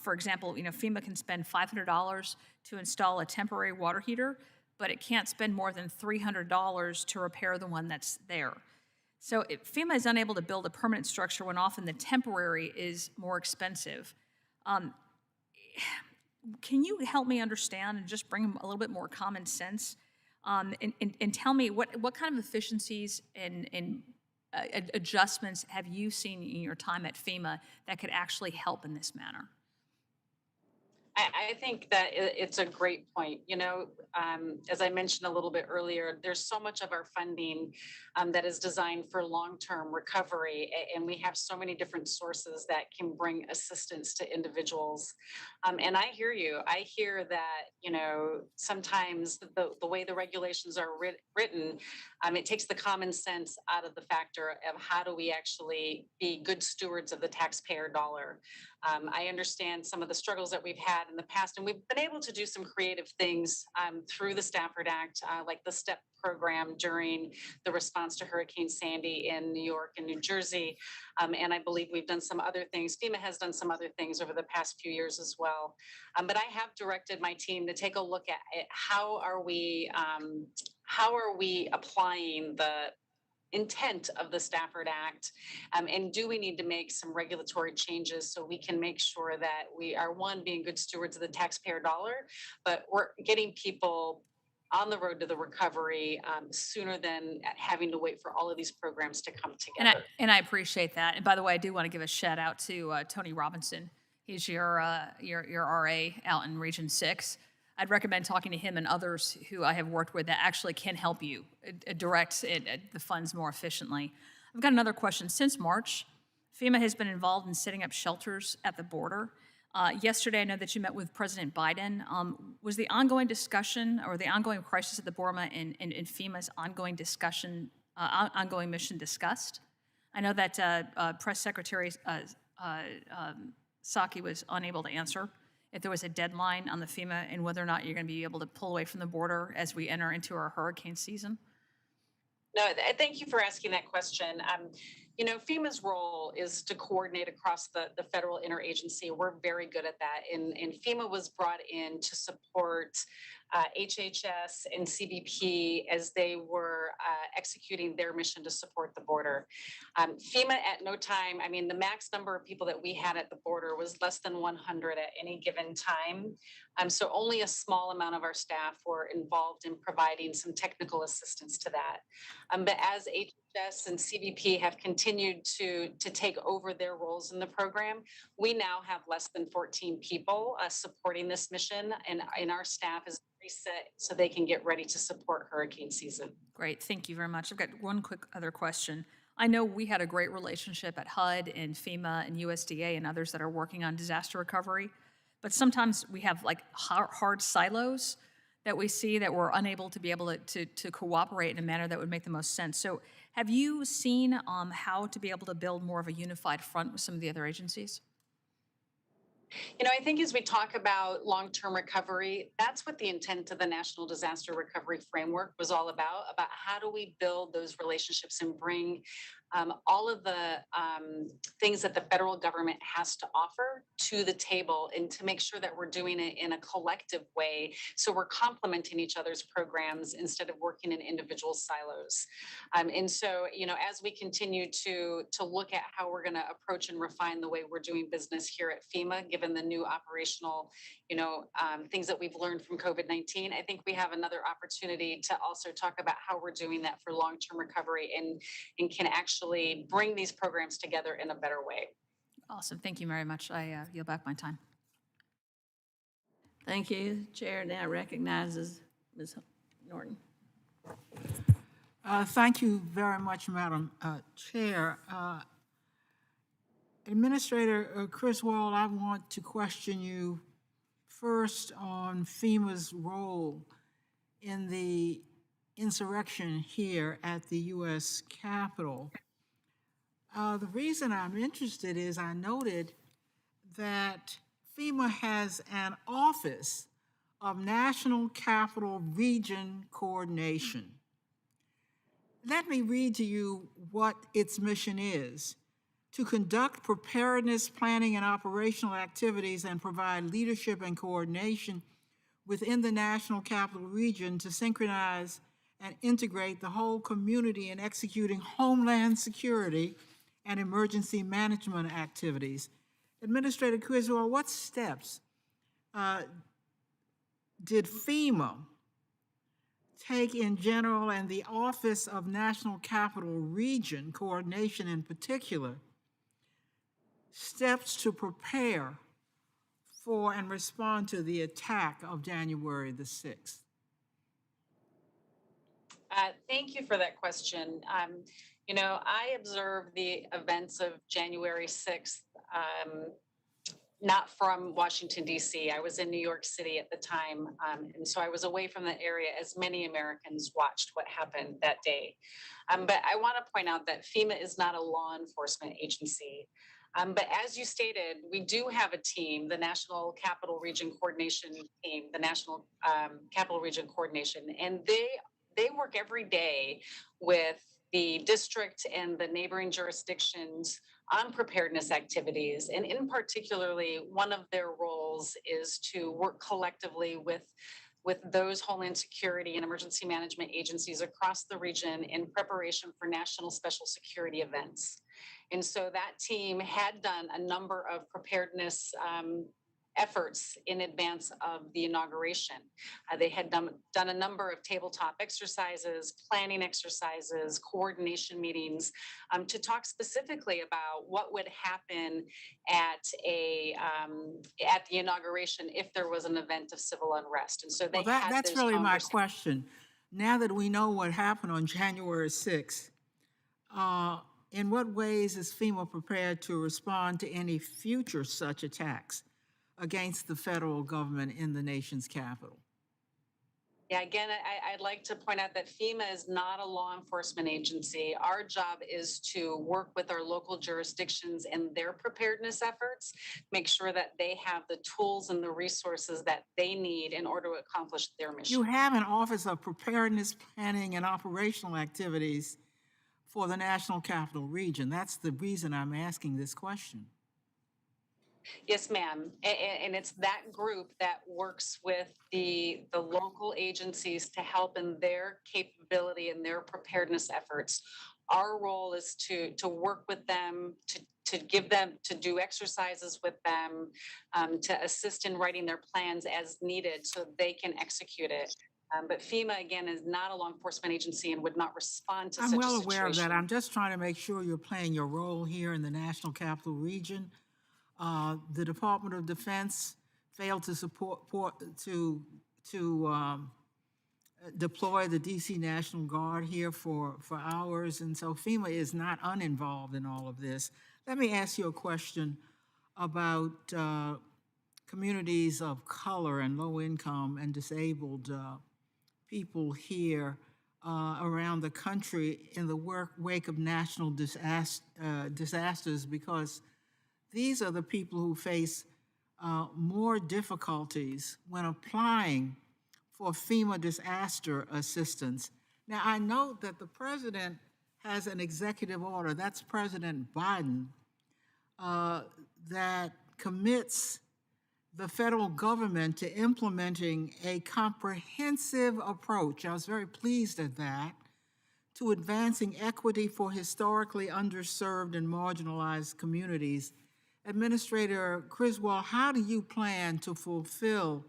For example, FEMA can spend $500 to install a temporary water heater, but it can't spend more than $300 to repair the one that's there. So FEMA is unable to build a permanent structure when often the temporary is more expensive. Can you help me understand and just bring a little bit more common sense and tell me what kind of efficiencies and adjustments have you seen in your time at FEMA that could actually help in this manner? I think that it's a great point. As I mentioned a little bit earlier, there's so much of our funding that is designed for long-term recovery, and we have so many different sources that can bring assistance to individuals. And I hear you. I hear that, sometimes the way the regulations are written, it takes the common sense out of the factor of how do we actually be good stewards of the taxpayer dollar. I understand some of the struggles that we've had in the past, and we've been able to do some creative things through the Stafford Act, like the STEP program during the response to Hurricane Sandy in New York and New Jersey. And I believe we've done some other things. FEMA has done some other things over the past few years as well. But I have directed my team to take a look at it. How are we applying the intent of the Stafford Act? And do we need to make some regulatory changes so we can make sure that we are, one, being good stewards of the taxpayer dollar, but we're getting people on the road to the recovery sooner than having to wait for all of these programs to come together. And I appreciate that. And by the way, I do want to give a shout out to Tony Robinson. He's your RA out in Region 6. I'd recommend talking to him and others who I have worked with that actually can help you direct the funds more efficiently. I've got another question. Since March, FEMA has been involved in setting up shelters at the border. Yesterday, I know that you met with President Biden. Was the ongoing discussion or the ongoing crisis at the border and FEMA's ongoing discussion, ongoing mission discussed? I know that Press Secretary Psaki was unable to answer if there was a deadline on the FEMA and whether or not you're going to be able to pull away from the border as we enter into our hurricane season? No, thank you for asking that question. FEMA's role is to coordinate across the federal interagency. We're very good at that. And FEMA was brought in to support HHS and CBP as they were executing their mission to support the border. FEMA at no time, I mean, the max number of people that we had at the border was less than 100 at any given time. So only a small amount of our staff were involved in providing some technical assistance to that. But as HHS and CBP have continued to take over their roles in the program, we now have less than 14 people supporting this mission, and our staff is reset so they can get ready to support hurricane season. Great, thank you very much. I've got one quick other question. I know we had a great relationship at HUD and FEMA and USDA and others that are working on disaster recovery, but sometimes we have like hard silos that we see that we're unable to be able to cooperate in a manner that would make the most sense. So have you seen how to be able to build more of a unified front with some of the other agencies? You know, I think as we talk about long-term recovery, that's what the intent of the National Disaster Recovery Framework was all about how do we build those relationships and bring all of the things that the federal government has to offer to the table, and to make sure that we're doing it in a collective way. So we're complementing each other's programs instead of working in individual silos. And so, you know, as we continue to look at how we're going to approach and refine the way we're doing business here at FEMA, given the new operational, you know, things that we've learned from COVID-19, I think we have another opportunity to also talk about how we're doing that for long-term recovery and can actually bring these programs together in a better way. Awesome, thank you very much. I yield back my time. Thank you. Chair now recognizes Ms. Norton. Thank you very much, Madam Chair. Administrator Criswell, I want to question you first on FEMA's role in the insurrection here at the U.S. Capitol. The reason I'm interested is I noted that FEMA has an Office of National Capital Region Coordination. Let me read to you what its mission is: to conduct preparedness, planning, and operational activities and provide leadership and coordination within the National Capital Region to synchronize and integrate the whole community in executing homeland security and emergency management activities. Administrator Criswell, what steps did FEMA take in general, and the Office of National Capital Region Coordination in particular, steps to prepare for and respond to the attack of January the 6th? Thank you for that question. You know, I observed the events of January 6th, not from Washington, D.C. I was in New York City at the time. And so I was away from the area as many Americans watched what happened that day. But I want to point out that FEMA is not a law enforcement agency. But as you stated, we do have a team, the National Capital Region Coordination Team, the National Capital Region Coordination, and they work every day with the district and the neighboring jurisdictions on preparedness activities. And in particularly, one of their roles is to work collectively with those Homeland Security and emergency management agencies across the region in preparation for national special security events. And so that team had done a number of preparedness efforts in advance of the inauguration. They had done a number of tabletop exercises, planning exercises, coordination meetings to talk specifically about what would happen at the inauguration if there was an event of civil unrest. And so they that's really my question. Now that we know what happened on January 6th, in what ways is FEMA prepared to respond to any future such attacks against the federal government in the nation's capital? Yeah, again, I'd like to point out that FEMA is not a law enforcement agency. Our job is to work with our local jurisdictions and their preparedness efforts, make sure that they have the tools and the resources that they need in order to accomplish their mission. You have an Office of Preparedness, Planning, and Operational Activities for the National Capital Region. That's the reason I'm asking this question. Yes, ma'am. And it's that group that works with the local agencies to help in their capability and their preparedness efforts. Our role is to work with them, to give them, to do exercises with them, to assist in writing their plans as needed so they can execute it. But FEMA, again, is not a law enforcement agency and would not respond to I'm such a well aware of that. situation. I'm just trying to make sure you're playing your role here in the National Capital Region. The Department of Defense failed to deploy the DC National Guard here for hours, and so FEMA is not uninvolved in all of this. Let me ask you a question about communities of color and low income and disabled people here around the country in the wake of national disasters, because these are the people who face more difficulties when applying for FEMA disaster assistance. Now, I note that the president has an executive order, that's President Biden, that commits the federal government to implementing a comprehensive approach, I was very pleased at that, to advancing equity for historically underserved and marginalized communities. Administrator Criswell, how do you plan to fulfill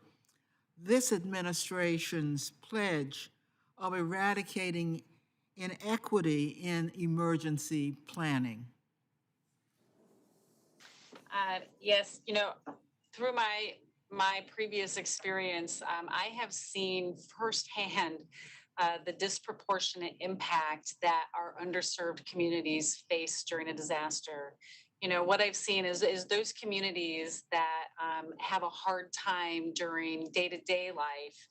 this administration's pledge of eradicating inequity in emergency planning? Yes, through my previous experience, I have seen firsthand the disproportionate impact that our underserved communities face during a disaster. What I've seen is those communities that have a hard time during day-to-day life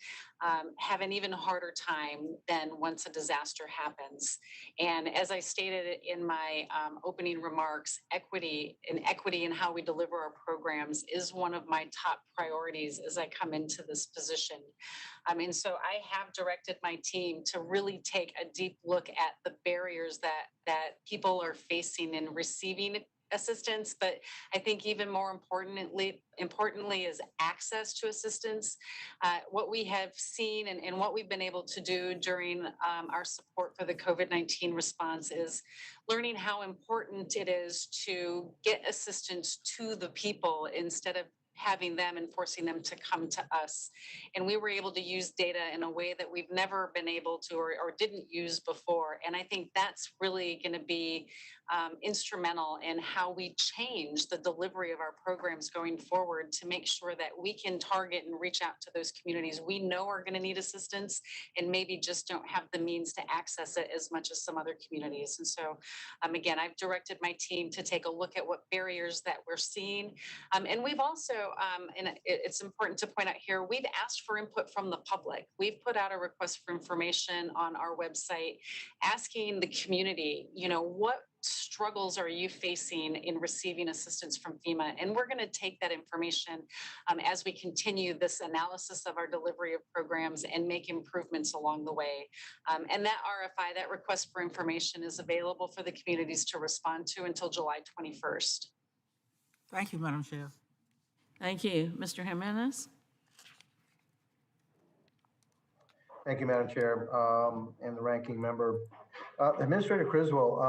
have an even harder time than once a disaster happens. And as I stated in my opening remarks, equity in how we deliver our programs is one of my top priorities as I come into this position. And so I have directed my team to really take a deep look at the barriers that people are facing in receiving assistance, but I think even more importantly is access to assistance. What we have seen and what we've been able to do during our support for the COVID-19 response is learning how important it is to get assistance to the people instead of having them and forcing them to come to us. And we were able to use data in a way that we've never been able to or didn't use before. And I think that's really going to be instrumental in how we change the delivery of our programs going forward to make sure that we can target and reach out to those communities we know are going to need assistance and maybe just don't have the means to access it as much as some other communities. And so, again, I've directed my team to take a look at what barriers that we're seeing. And we've also, and it's important to point out here, we've asked for input from the public. We've put out a request for information on our website asking the community, what struggles are you facing in receiving assistance from FEMA? And we're going to take that information as we continue this analysis of our delivery of programs and make improvements along the way. And that RFI, that request for information, is available for the communities to respond to until July 21st. Thank you, Madam Chair. Thank you. Mr. Jimenez? Thank you, Madam Chair, and the ranking member. Administrator Criswell,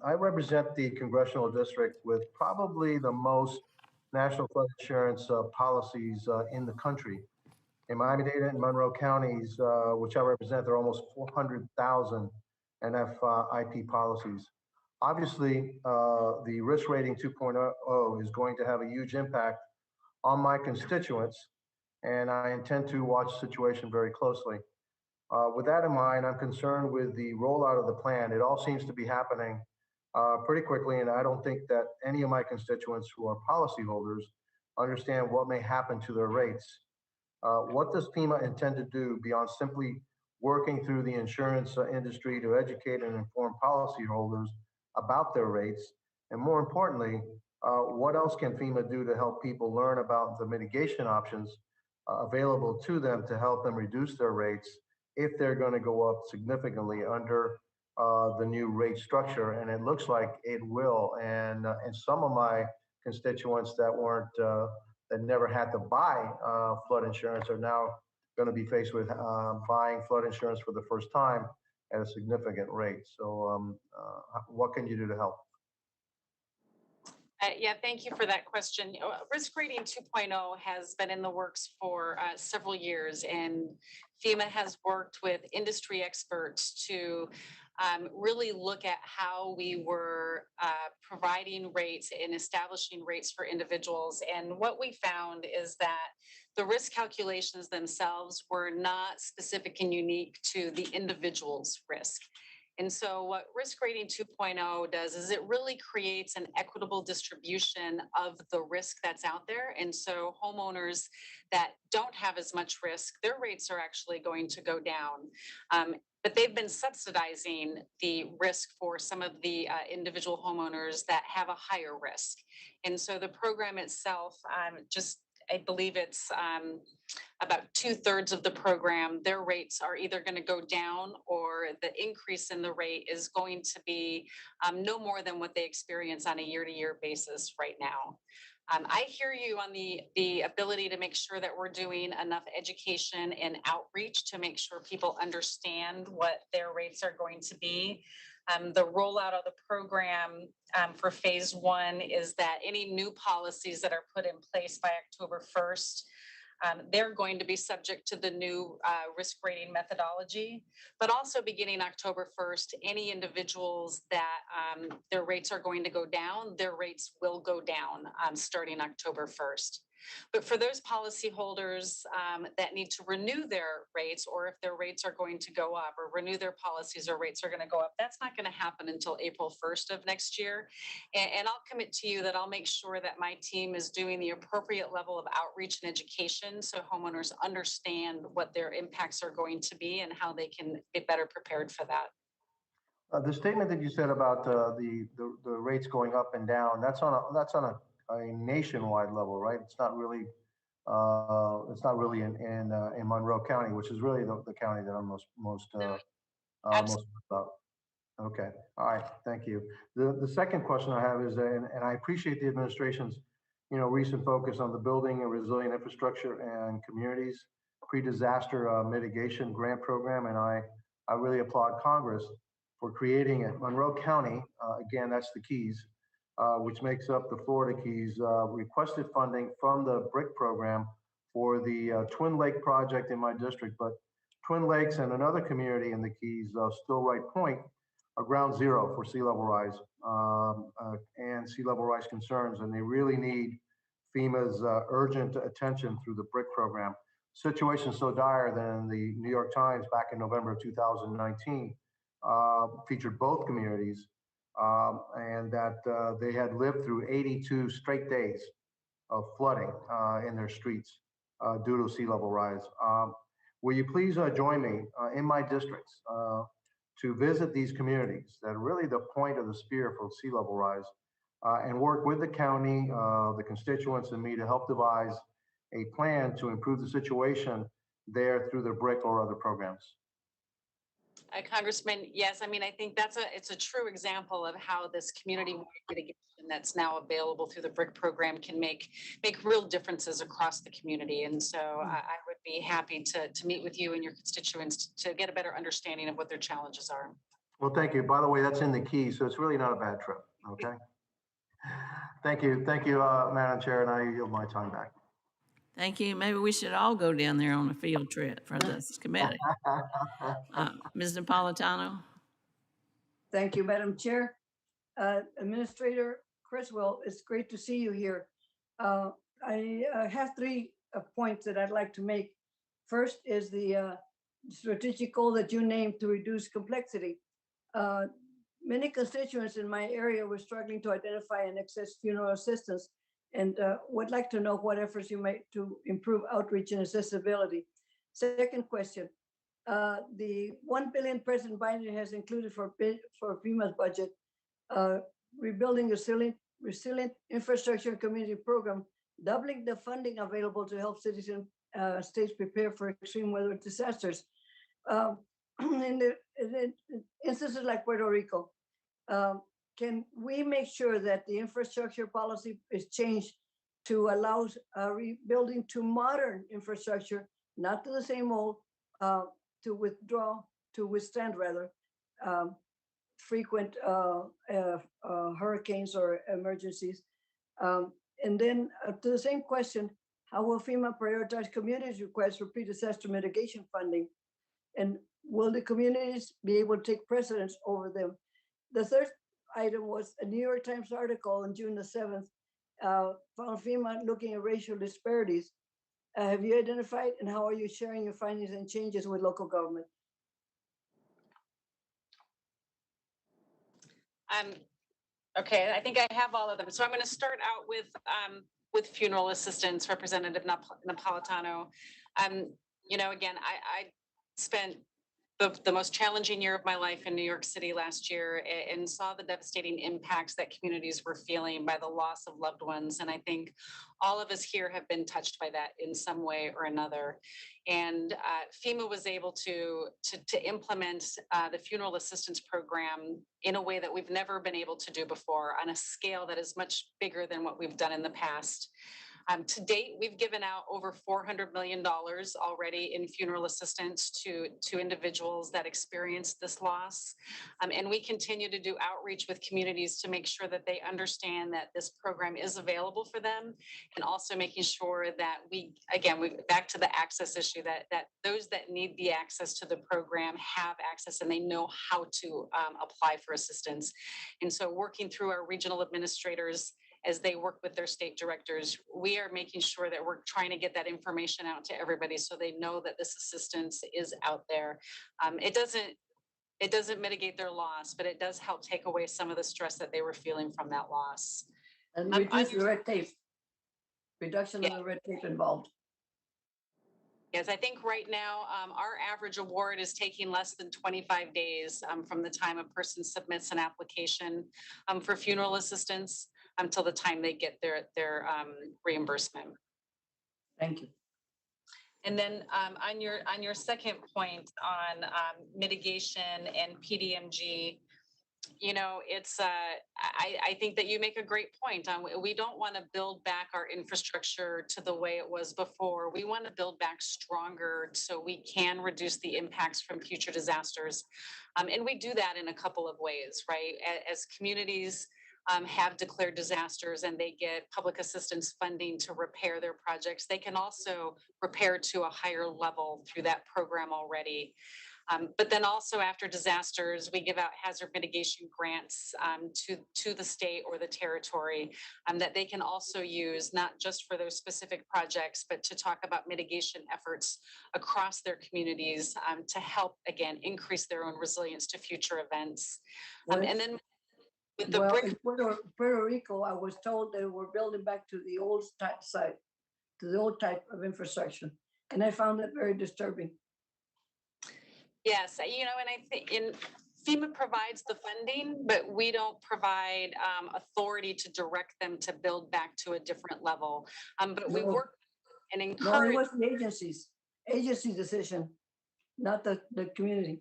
I represent the congressional district with probably the most national flood insurance policies in the country. In Miami-Dade and Monroe counties, which I represent, there are almost 400,000 NFIP policies. Obviously, the risk rating 2.0 is going to have a huge impact on my constituents, and I intend to watch the situation very closely. With that in mind, I'm concerned with the rollout of the plan. It all seems to be happening pretty quickly, and I don't think that any of my constituents who are policyholders understand what may happen to their rates. What does FEMA intend to do beyond simply working through the insurance industry to educate and inform policyholders about their rates? And more importantly, what else can FEMA do to help people learn about the mitigation options available to them to help them reduce their rates if they're going to go up significantly under the new rate structure? And it looks like it will. And some of my constituents that weren't, that never had to buy flood insurance are now going to be faced with buying flood insurance for the first time at a significant rate. So what can you do to help? Yeah, thank you for that question. Risk rating 2.0 has been in the works for several years, and FEMA has worked with industry experts to really look at how we were providing rates and establishing rates for individuals. And what we found is that the risk calculations themselves were not specific and unique to the individual's risk. And so what Risk Rating 2.0 does is it really creates an equitable distribution of the risk that's out there. And so homeowners that don't have as much risk, their rates are actually going to go down. But they've been subsidizing the risk for some of the individual homeowners that have a higher risk. And so the program itself, I believe it's about 2/3 of the program, their rates are either going to go down or the increase in the rate is going to be no more than what they experience on a year-to-year basis right now. I hear you on the ability to make sure that we're doing enough education and outreach to make sure people understand what their rates are going to be. The rollout of the program for phase 1 is that any new policies that are put in place by October 1st, they're going to be subject to the new risk rating methodology, but also beginning October 1st, any individuals that their rates are going to go down, their rates will go down starting October 1st. But for those policyholders that need to renew their rates, or if their rates are going to go up, or renew their policies or rates are going to go up, that's not going to happen until April 1st of next year. And I'll commit to you that I'll make sure that my team is doing the appropriate level of outreach and education so homeowners understand what their impacts are going to be and how they can get better prepared for that. The statement that you said about the rates going up and down, that's on a nationwide level, right? It's not really in Monroe County, which is really the county that I'm most about. Okay, all right, thank you. The second question I have is, and I appreciate the administration's, recent focus on the building and resilient infrastructure and communities pre-disaster mitigation grant program, and I really applaud Congress for creating it. Monroe County, again, that's the Keys, which makes up the Florida Keys, requested funding from the BRIC program for the Twin Lake project in my district. But Twin Lakes and another community in the Keys, Stillwright Point, are ground zero for sea level rise and sea level rise concerns. And they really need FEMA's urgent attention through the BRIC program. Situation so dire that the New York Times back in November of 2019 featured both communities and that they had lived through 82 straight days of flooding in their streets due to sea level rise. Will you please join me in my districts to visit these communities that are really the point of the spear for sea level rise and work with the county, the constituents, and me to help devise a plan to improve the situation there through the BRIC or other programs? Congressman, yes, I mean, I think it's a true example of how this community-wide mitigation that's now available through the BRIC program can make real differences across the community. And so I would be happy to meet with you and your constituents to get a better understanding of what their challenges are. Well, thank you. By the way, that's in the Keys, so it's really not a bad trip. Okay. Thank you, Madam Chair, and I yield my time back. Thank you. Maybe we should all go down there on a field trip for this committee. Ms. Napolitano? Thank you, Madam Chair. Administrator Criswell, it's great to see you here. I have 3 points that I'd like to make. First is the strategic goal that you named to reduce complexity. Many constituents in my area were struggling to identify and access funeral assistance, and would like to know what efforts you make to improve outreach and accessibility. Second question, the $1 billion President Biden has included for FEMA's budget, rebuilding resilient infrastructure and community program, doubling the funding available to help citizens, states prepare for extreme weather disasters. In instances like Puerto Rico, can we make sure that the infrastructure policy is changed to allow rebuilding to modern infrastructure, not to the same old, to withstand rather, frequent hurricanes or emergencies. And then to the same question, how will FEMA prioritize communities' requests for pre-disaster mitigation funding? And will the communities be able to take precedence over them? The third item was a New York Times article on June the 7th, found FEMA looking at racial disparities. Have you identified, and how are you sharing your findings and changes with local government? Okay, I think I have all of them. So I'm going to start out with funeral assistance, Representative Napolitano. You know, again, I spent the most challenging year of my life in New York City last year and saw the devastating impacts that communities were feeling by the loss of loved ones. And I think all of us here have been touched by that in some way or another. And FEMA was able to implement the funeral assistance program in a way that we've never been able to do before, on a scale that is much bigger than what we've done in the past. To date, we've given out over $400 million already in funeral assistance to individuals that experienced this loss. And we continue to do outreach with communities to make sure that they understand that this program is available for them, and also making sure that we back to the access issue, that those that need the access to the program have access and they know how to apply for assistance. And so working through our regional administrators as they work with their state directors, we are making sure that we're trying to get that information out to everybody so they know that this assistance is out there. It doesn't mitigate their loss, but it does help take away some of the stress that they were feeling from that loss. And reduce the red tape, reduction of the red tape involved. Yes, I think right now our average award is taking less than 25 days from the time a person submits an application for funeral assistance until the time they get their reimbursement. Thank you. And then on your second point on mitigation and PDMG, you know, it's I think that you make a great point. We don't want to build back our infrastructure to the way it was before. We want to build back stronger so we can reduce the impacts from future disasters. And we do that in a couple of ways, right? As communities have declared disasters and they get public assistance funding to repair their projects, they can also repair to a higher level through that program already. But then also after disasters, we give out hazard mitigation grants to the state or the territory that they can also use, not just for those specific projects, but to talk about mitigation efforts across their communities to help, again, increase their own resilience to future events. And then with the in Puerto Rico, I was told they were building back to the old site, to the old type of infrastructure. And I found that very disturbing. Yes, you know, and I think FEMA provides the funding, but we don't provide authority to direct them to build back to a different level. But we work and encourage. No, it was the agency's decision, not the community.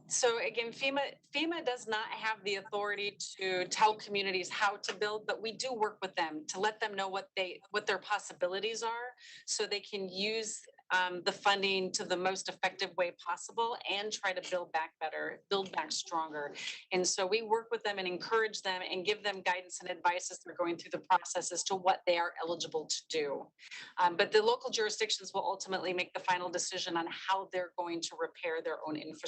So again, FEMA does not have the authority to tell communities how to build, but we do work with them to let them know what their possibilities are, so they can use the funding to the most effective way possible and try to build back better, build back stronger. And so we work with them and encourage them and give them guidance and advice as they're going through the process as to what they are eligible to do. But the local jurisdictions will ultimately make the final decision on how they're going to repair their own infrastructure.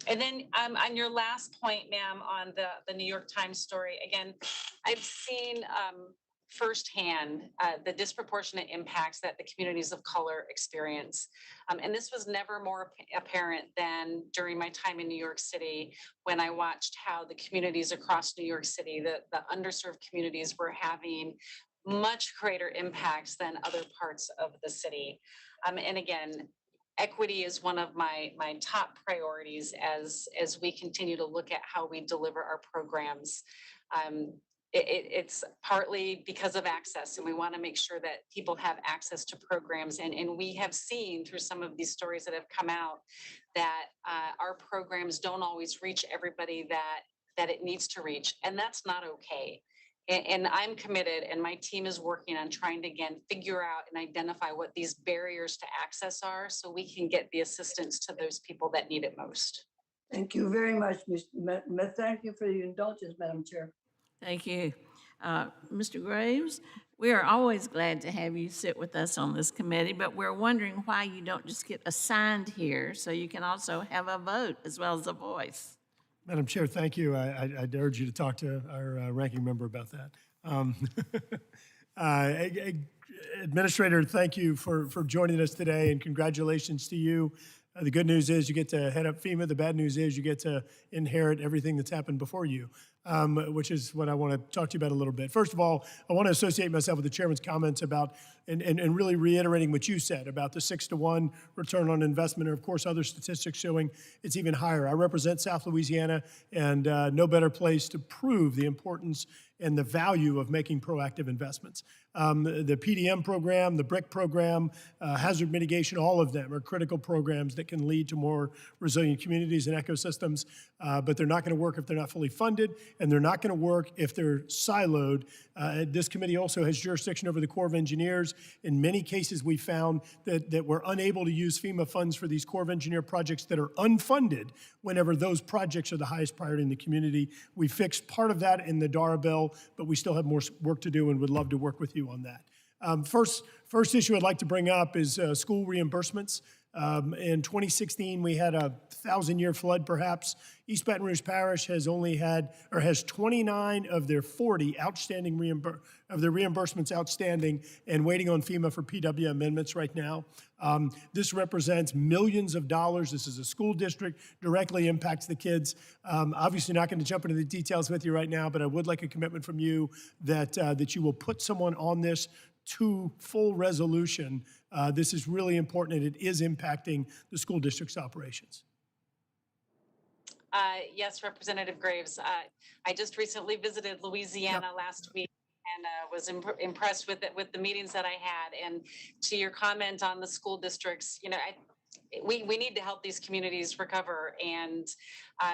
And then on your last point, ma'am, on the New York Times story, again, I've seen firsthand the disproportionate impacts that the communities of color experience. And this was never more apparent than during my time in New York City, when I watched how the communities across New York City, the underserved communities, were having much greater impacts than other parts of the city. And again, equity is one of my top priorities as we continue to look at how we deliver our programs. it's partly because of access, and we want to make sure that people have access to programs. And we have seen through some of these stories that have come out that our programs don't always reach everybody that it needs to reach, and that's not okay. And I'm committed, and my team is working on trying to, again, figure out and identify what these barriers to access are so we can get the assistance to those people that need it most. Thank you very much, thank you for the indulgence, Madam Chair. Thank you. Mr. Graves, we are always glad to have you sit with us on this committee, but we're wondering why you don't just get assigned here so you can also have a vote as well as a voice. Madam Chair, thank you. I'd urge you to talk to our ranking member about that. Administrator, thank you for joining us today, and congratulations to you. The good news is you get to head up FEMA. The bad news is you get to inherit everything that's happened before you, which is what I want to talk to you about a little bit. First of all, I want to associate myself with the chairman's comments about, and really reiterating what you said about the 6-to-1 return on investment, or of course other statistics showing it's even higher. I represent South Louisiana, and no better place to prove the importance and the value of making proactive investments. The PDM program, the BRIC program, hazard mitigation, all of them are critical programs that can lead to more resilient communities and ecosystems, but they're not going to work if they're not fully funded, and they're not going to work if they're siloed. This committee also has jurisdiction over the Corps of Engineers. In many cases, we found that we're unable to use FEMA funds for these Corps of Engineer projects that are unfunded whenever those projects are the highest priority in the community. We fixed part of that in the DARA bill, but we still have more work to do and would love to work with you on that. First issue I'd like to bring up is school reimbursements. In 2016, we had a 1,000-year flood, perhaps. East Baton Rouge Parish has only had, or has 29 of their 40 outstanding reimbursements outstanding and waiting on FEMA for PW amendments right now. This represents millions of dollars. This is a school district, directly impacts the kids. Obviously not going to jump into the details with you right now, but I would like a commitment from you that you will put someone on this to full resolution. This is really important, and it is impacting the school district's operations. Yes, Representative Graves. I just recently visited Louisiana last week and was impressed with the meetings that I had. And to your comment on the school districts, we need to help these communities recover. And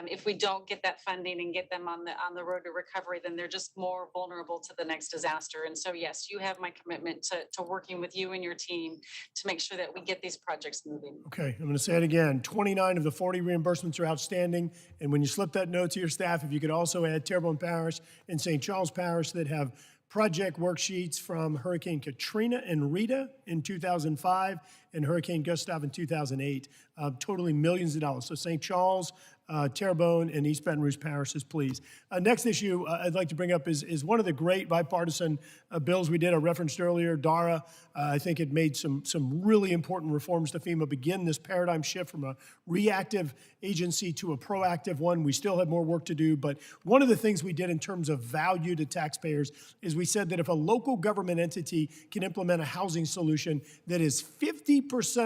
if we don't get that funding and get them on the road to recovery, then they're just more vulnerable to the next disaster. And so, yes, you have my commitment to working with you and your team to make sure that we get these projects moving. Okay, I'm going to say it again. 29 of the 40 reimbursements are outstanding. And when you slip that note to your staff, if you could also add Terrebonne Parish and St. Charles Parish that have project worksheets from Hurricane Katrina and Rita in 2005 and Hurricane Gustav in 2008, totaling millions of dollars. So St. Charles, Terrebonne, and East Baton Rouge parishes, please. Next issue I'd like to bring up is one of the great bipartisan bills we did. I referenced earlier, DARA. I think it made some really important reforms to FEMA, begin this paradigm shift from a reactive agency to a proactive one. We still have more work to do, but one of the things we did in terms of value to taxpayers is we said that if a local government entity can implement a housing solution that is 50%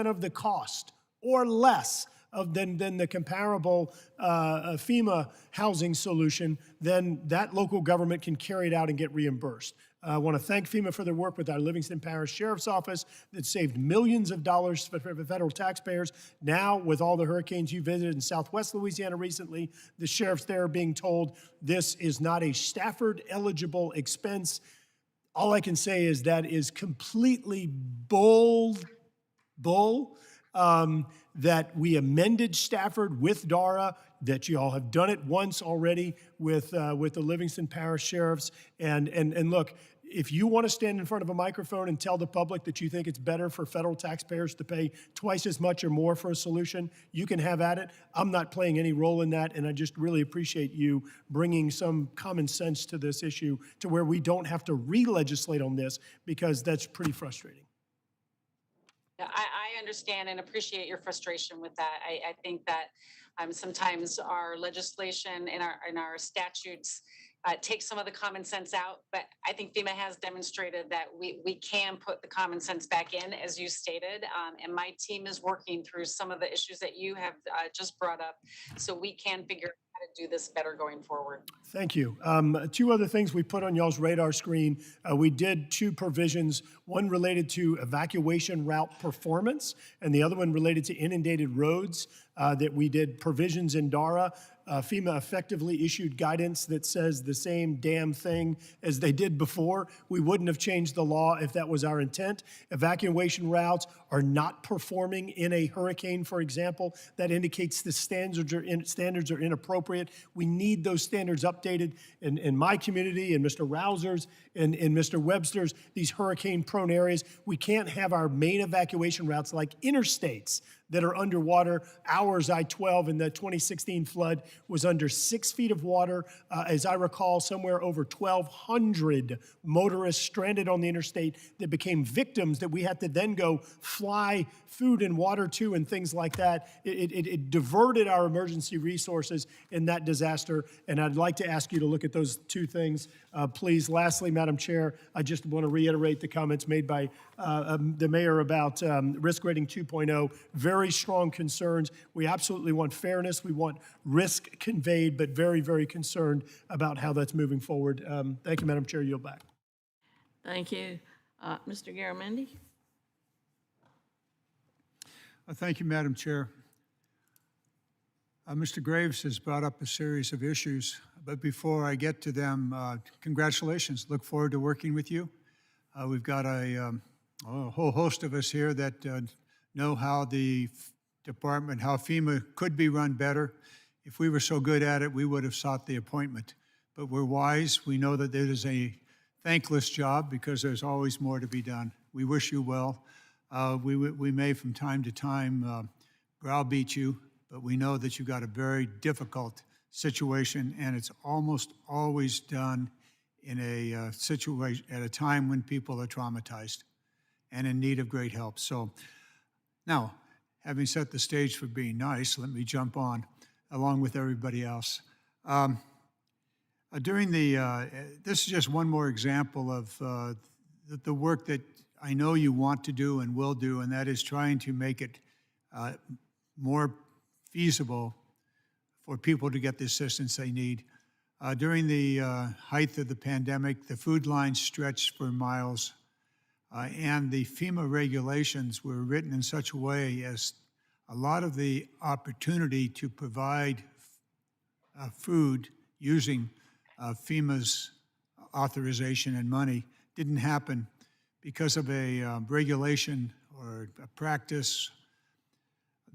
of the cost or less than the comparable FEMA housing solution, then that local government can carry it out and get reimbursed. I want to thank FEMA for their work with our Livingston Parish Sheriff's Office that saved millions of dollars for federal taxpayers. Now, with all the hurricanes you visited in Southwest Louisiana recently, the sheriffs there are being told this is not a Stafford-eligible expense. All I can say is that is completely bull. That we amended Stafford with DARA, that you all have done it once already with the Livingston Parish Sheriffs. And look, if you want to stand in front of a microphone and tell the public that you think it's better for federal taxpayers to pay twice as much or more for a solution, you can have at it. I'm not playing any role in that, and I just really appreciate you bringing some common sense to this issue to where we don't have to re-legislate on this, because that's pretty frustrating. I understand and appreciate your frustration with that. I think that sometimes our legislation and our statutes take some of the common sense out, but I think FEMA has demonstrated that we can put the common sense back in, as you stated, and my team is working through some of the issues that you have just brought up, so we can figure out how to do this better going forward. Thank you. Two other things we put on y'all's radar screen. We did two provisions, one related to evacuation route performance and the other one related to inundated roads, that we did provisions in DARA. FEMA effectively issued guidance that says the same damn thing as they did before. We wouldn't have changed the law if that was our intent. Evacuation routes are not performing in a hurricane, for example. That indicates the standards are inappropriate. We need those standards updated in my community, in Mr. Rausers, in Mr. Webster's, these hurricane-prone areas. We can't have our main evacuation routes like interstates that are underwater. Ours, I-12, in the 2016 flood was under 6 feet of water. As I recall, somewhere over 1,200 motorists stranded on the interstate that became victims that we had to then go fly food and water to and things like that. It diverted our emergency resources in that disaster, and I'd like to ask you to look at those two things, please. Lastly, Madam Chair, I just want to reiterate the comments made by the mayor about risk rating 2.0. Very strong concerns. We absolutely want fairness. We want risk conveyed, but very, very concerned about how that's moving forward. Thank you, Madam Chair. Yield back. Thank you. Mr. Garamendi? Thank you, Madam Chair. Mr. Graves has brought up a series of issues, but before I get to them, congratulations. Look forward to working with you. We've got a whole host of us here that know how the department, how FEMA could be run better. If we were so good at it, we would have sought the appointment. But we're wise. We know that it is a thankless job because there's always more to be done. We wish you well. We may from time to time browbeat you, but we know that you've got a very difficult situation, and it's almost always done in a situation at a time when people are traumatized and in need of great help. So now, having set the stage for being nice, let me jump on along with everybody else. This is just one more example of the work that I know you want to do and will do, and that is trying to make it more feasible for people to get the assistance they need. During the height of the pandemic, the food lines stretched for miles, and the FEMA regulations were written in such a way as a lot of the opportunity to provide food using FEMA's authorization and money didn't happen because of a regulation or a practice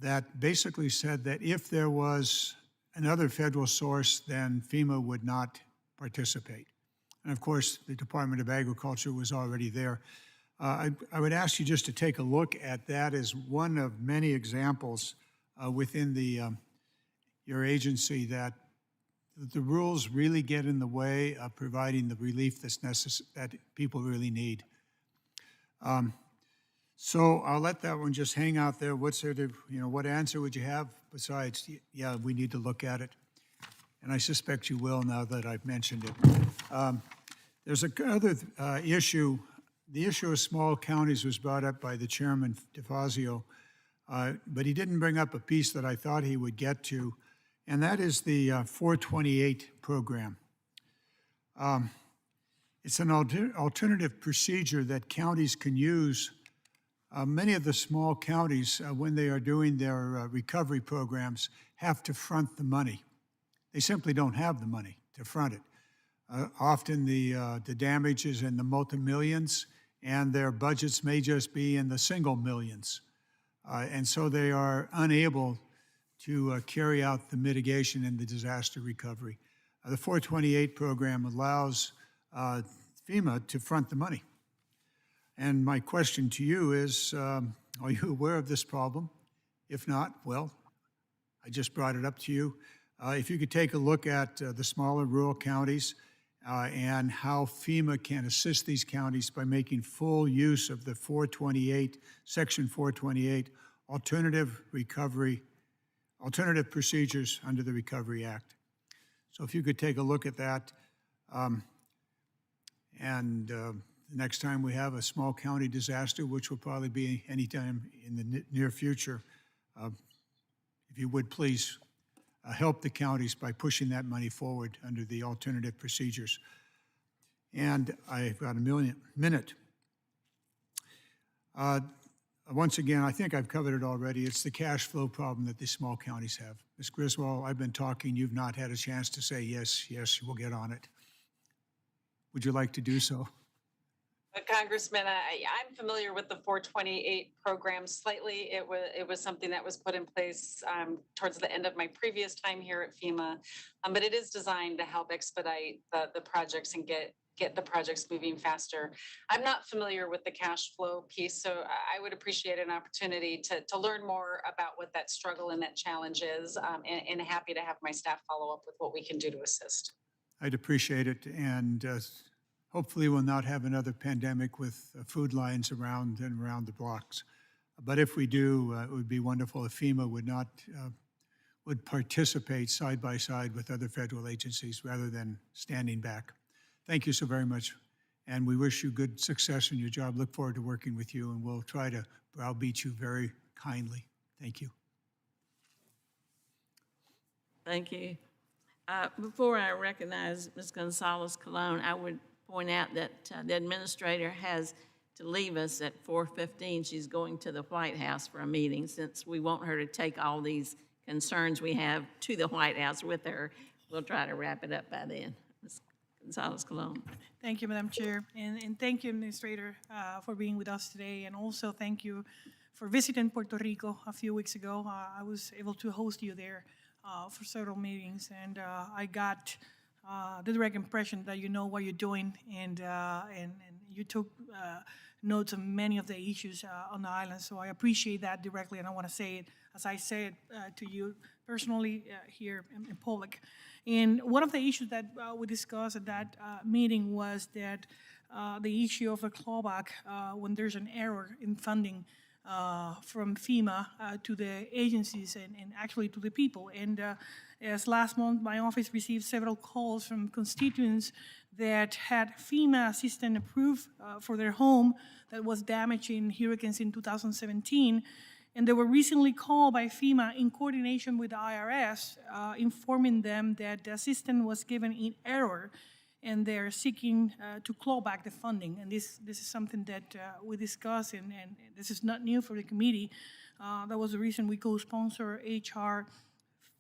that basically said that if there was another federal source, then FEMA would not participate. And of course, the Department of Agriculture was already there. I would ask you just to take a look at that as one of many examples within your agency that the rules really get in the way of providing the relief that people really need. So I'll let that one just hang out there. What answer would you have besides, yeah, we need to look at it? And I suspect you will now that I've mentioned it. There's another issue. The issue of small counties was brought up by the chairman, DeFazio, but he didn't bring up a piece that I thought he would get to, and that is the 428 program. It's an alternative procedure that counties can use. Many of the small counties, when they are doing their recovery programs, have to front the money. They simply don't have the money to front it. Often the damage is in the multi-millions, and their budgets may just be in the single millions. And so they are unable to carry out the mitigation and the disaster recovery. The 428 program allows FEMA to front the money. And my question to you is, are you aware of this problem? If not, well, I just brought it up to you. If you could take a look at the smaller rural counties and how FEMA can assist these counties by making full use of the 428, Section 428, alternative procedures under the Recovery Act. So if you could take a look at that, next time we have a small county disaster, which will probably be anytime in the near future, if you would please help the counties by pushing that money forward under the alternative procedures. And I've got a minute. Once again, I think I've covered it already. It's the cash flow problem that the small counties have. Ms. Griswold, I've been talking. You've not had a chance to say, yes, yes, we'll get on it. Would you like to do so? Congressman, I'm familiar with the 428 program slightly. It was something that was put in place towards the end of my previous time here at FEMA, but it is designed to help expedite the projects and get the projects moving faster. I'm not familiar with the cash flow piece, so I would appreciate an opportunity to learn more about what that struggle and that challenge is, and happy to have my staff follow up with what we can do to assist. I'd appreciate it, and hopefully we'll not have another pandemic with food lines around the blocks. But if we do, it would be wonderful if FEMA would participate side by side with other federal agencies rather than standing back. Thank you so very much, and we wish you good success in your job. Look forward to working with you, and we'll try to browbeat you very kindly. Thank you. Thank you. Before I recognize Ms. Gonzalez-Colon, I would point out that the administrator has to leave us at 4:15. She's going to the White House for a meeting. Since we want her to take all these concerns we have to the White House with her, we'll try to wrap it up by then. Ms. Gonzalez-Colon. Thank you, Madam Chair, and thank you, Administrator, for being with us today, and also thank you for visiting Puerto Rico a few weeks ago. I was able to host you there for several meetings, and I got the direct impression that you know what you're doing, and you took notes of many of the issues on the island. So I appreciate that directly, and I want to say it as I say it to you personally here in public. And one of the issues that we discussed at that meeting was that the issue of a clawback when there's an error in funding from FEMA to the agencies and actually to the people. And as last month, my office received several calls from constituents that had FEMA assistance approved for their home that was damaged in hurricanes in 2017. And they were recently called by FEMA in coordination with the IRS, informing them that the assistance was given in error, and they're seeking to claw back the funding. And this is something that we discussed, and this is not new for the committee. That was the reason we co-sponsor HR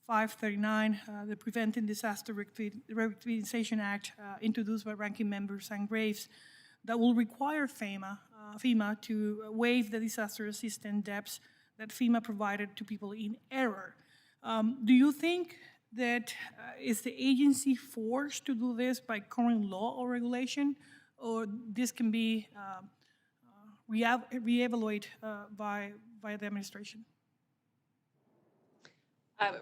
539, the Preventing Disaster Revitalization Act, introduced by Ranking Member Sam Graves, that will require FEMA to waive the disaster assistance debts that FEMA provided to people in error. Do you think that is the agency forced to do this by current law or regulation, or this can be reevaluated by the administration?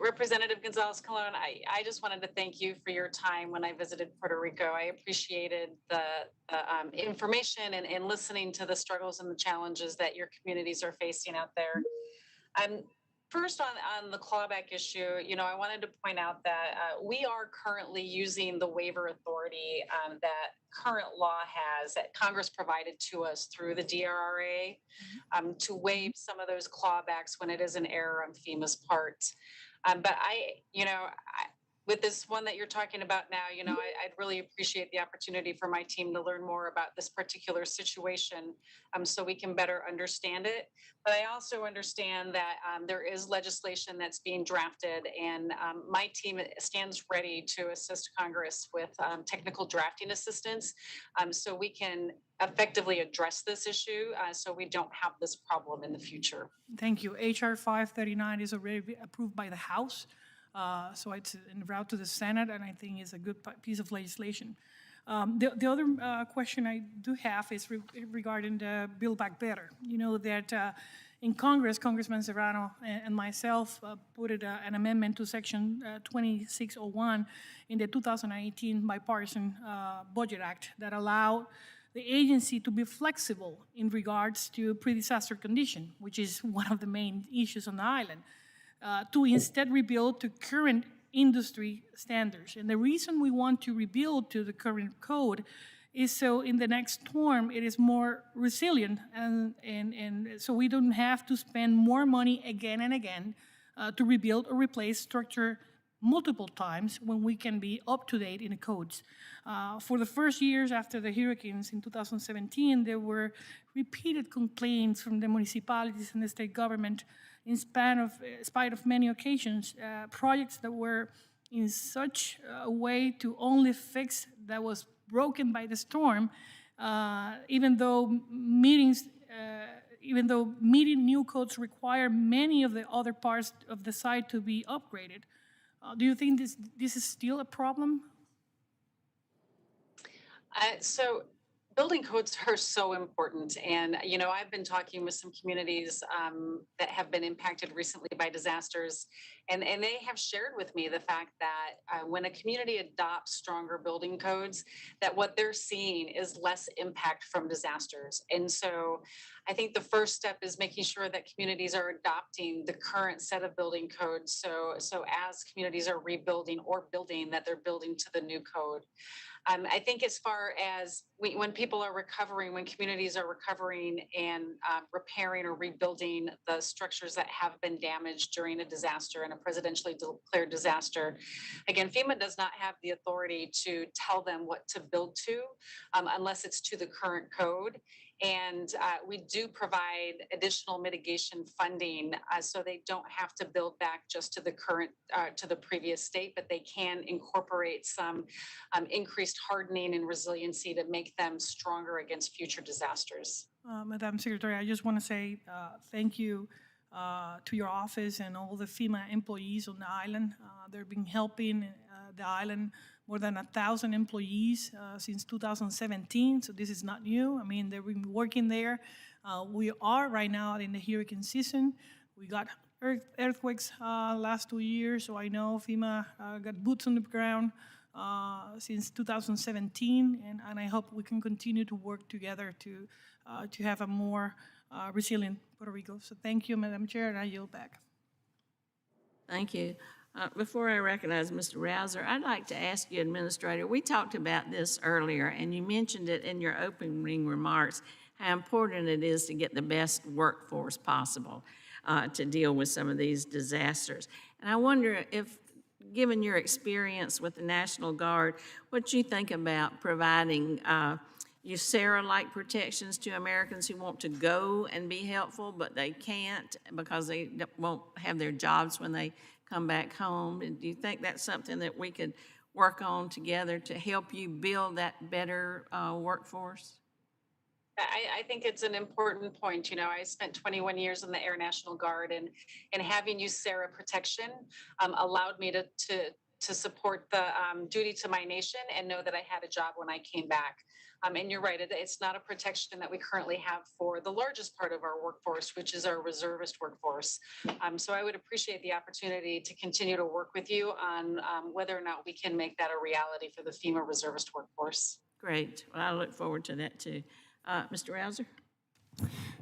Representative Gonzalez-Colon, I just wanted to thank you for your time when I visited Puerto Rico. I appreciated the information and listening to the struggles and the challenges that your communities are facing out there. First, on the clawback issue, I wanted to point out that we are currently using the waiver authority that current law has, that Congress provided to us through the DRRA, to waive some of those clawbacks when it is an error on FEMA's part. But with this one that you're talking about now, I'd really appreciate the opportunity for my team to learn more about this particular situation so we can better understand it. But I also understand that there is legislation that's being drafted, and my team stands ready to assist Congress with technical drafting assistance so we can effectively address this issue so we don't have this problem in the future. Thank you. HR 539 is already approved by the House. So it's en route to the Senate, and I think it's a good piece of legislation. The other question I do have is regarding the Build Back Better. You know that in Congress, Congressman Serrano and myself put an amendment to Section 2601 in the 2018 Bipartisan Budget Act that allowed the agency to be flexible in regards to pre-disaster condition, which is one of the main issues on the island, to instead rebuild to current industry standards. And the reason we want to rebuild to the current code is so in the next storm it is more resilient, and so we don't have to spend more money again and again to rebuild or replace structure multiple times when we can be up to date in the codes. For the first years after the hurricanes in 2017, there were repeated complaints from the municipalities and the state government in spite of many occasions, projects that were in such a way to only fix that was broken by the storm, even though meeting new codes require many of the other parts of the site to be upgraded. Do you think this is still a problem? So building codes are so important. And, I've been talking with some communities that have been impacted recently by disasters. And they have shared with me the fact that when a community adopts stronger building codes, that what they're seeing is less impact from disasters. And so I think the first step is making sure that communities are adopting the current set of building codes. So as communities are rebuilding or building, that they're building to the new code. I think as far as when people are recovering, when communities are recovering and repairing or rebuilding the structures that have been damaged during a disaster and a presidentially declared disaster, again, FEMA does not have the authority to tell them what to build to unless it's to the current code. And we do provide additional mitigation funding so they don't have to build back just to the current, to the previous state, but they can incorporate some increased hardening and resiliency to make them stronger against future disasters. Madam Secretary, I just want to say thank you to your office and all the FEMA employees on the island. They've been helping the island, more than 1,000 employees since 2017, so this is not new. I mean, they've been working there. We are right now in the hurricane season. We got earthquakes last 2 years, so I know FEMA got boots on the ground since 2017, and I hope we can continue to work together to have a more resilient Puerto Rico. So thank you, Madam Chair, and I yield back. Thank you. Before I recognize Mr. Rouser, I'd like to ask you, Administrator, we talked about this earlier, and you mentioned it in your opening remarks, how important it is to get the best workforce possible to deal with some of these disasters. And I wonder if, given your experience with the National Guard, what you think about providing USERRA-like protections to Americans who want to go and be helpful, but they can't because they won't have their jobs when they come back home. And do you think that's something that we could work on together to help you build that better workforce? I think it's an important point. I spent 21 years in the Air National Guard, and having USERRA protection allowed me to support the duty to my nation and know that I had a job when I came back. And you're right, it's not a protection that we currently have for the largest part of our workforce, which is our reservist workforce. So I would appreciate the opportunity to continue to work with you on whether or not we can make that a reality for the FEMA reservist workforce. Great. Well, I look forward to that too. Mr. Rouser?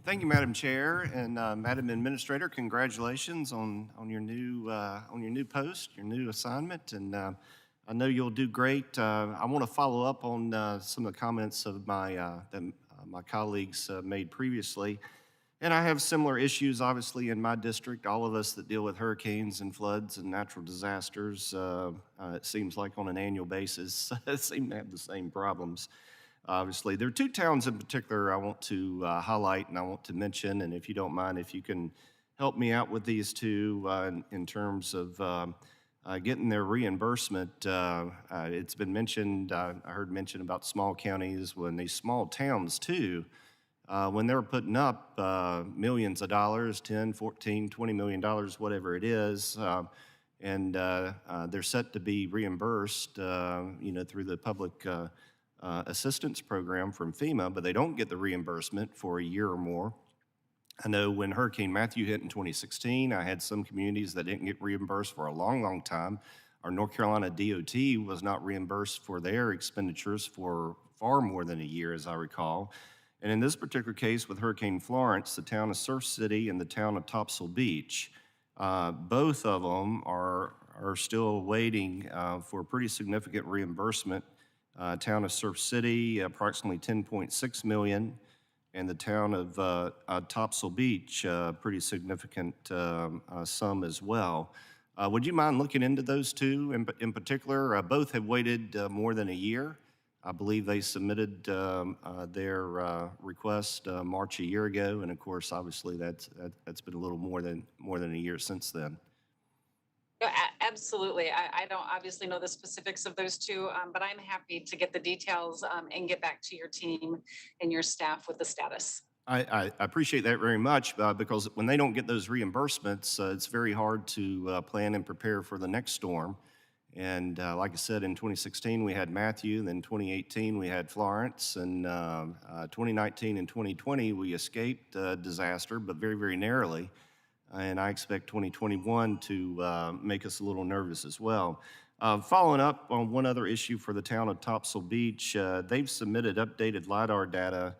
Thank you, Madam Chair, and Madam Administrator. Congratulations on your new post, your new assignment, and I know you'll do great. I want to follow up on some of the comments of that my colleagues made previously, and I have similar issues, obviously, in my district. All of us that deal with hurricanes and floods and natural disasters, it seems like on an annual basis, seem to have the same problems. Obviously, there are two towns in particular I want to highlight and I want to mention, and if you don't mind, if you can help me out with these two in terms of getting their reimbursement. It's been mentioned, I heard mention about small counties, when these small towns too, when they're putting up millions of dollars, 10, 14, $20 million, whatever it is, and they're set to be reimbursed, through the public assistance program from FEMA, but they don't get the reimbursement for a year or more. I know when Hurricane Matthew hit in 2016, I had some communities that didn't get reimbursed for a long, long time. Our North Carolina DOT was not reimbursed for their expenditures for far more than a year, as I recall. And in this particular case with Hurricane Florence, the town of Surf City and the town of Topsail Beach, both of them are still waiting for pretty significant reimbursement. Town of Surf City, approximately $10.6 million, and the town of Topsail Beach, pretty significant sum as well. Would you mind looking into those two in particular? Both have waited more than a year. I believe they submitted their request March a year ago, and of course, obviously, that's been a little more than a year since then. Yeah, absolutely. I don't obviously know the specifics of those two, but I'm happy to get the details and get back to your team and your staff with the status. I appreciate that very much because when they don't get those reimbursements, it's very hard to plan and prepare for the next storm. And like I said, in 2016, we had Matthew, then 2018, we had Florence, and 2019 and 2020, we escaped disaster, but very, very narrowly. And I expect 2021 to make us a little nervous as well. Following up on one other issue for the town of Topsail Beach, they've submitted updated LiDAR data,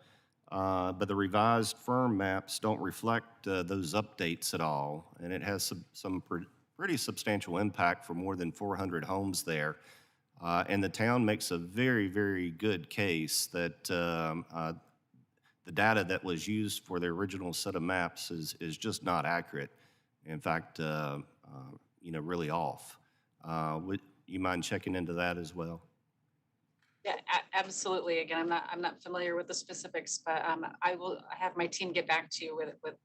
but the revised firm maps don't reflect those updates at all, and it has some pretty substantial impact for more than 400 homes there. And the town makes a very, very good case that the data that was used for the original set of maps is just not accurate. In fact, really off. Would you mind checking into that as well? Yeah, absolutely. Again, I'm not familiar with the specifics, but I will have my team get back to you with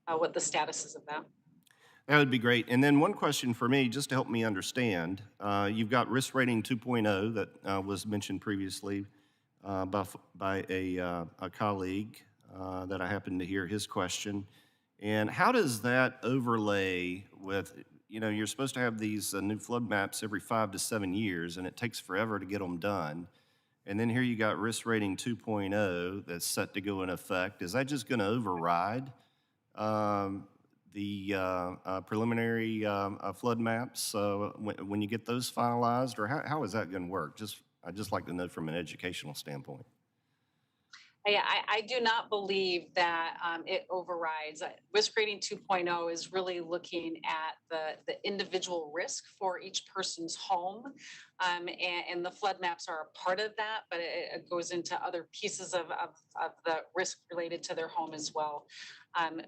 what the status is of that. That would be great. And then one question for me, just to help me understand. You've got risk rating 2.0 that was mentioned previously by a colleague that I happened to hear his question. And how does that overlay with, you're supposed to have these new flood maps every 5 to 7 years, and it takes forever to get them done. And then here you got risk rating 2.0 that's set to go in effect. Is that just going to override the preliminary flood maps when you get those finalized, or how is that going to work? I'd just like to know from an educational standpoint. Yeah, I do not believe that it overrides. Risk rating 2.0 is really looking at the individual risk for each person's home. And the flood maps are a part of that, but it goes into other pieces of the risk related to their home as well.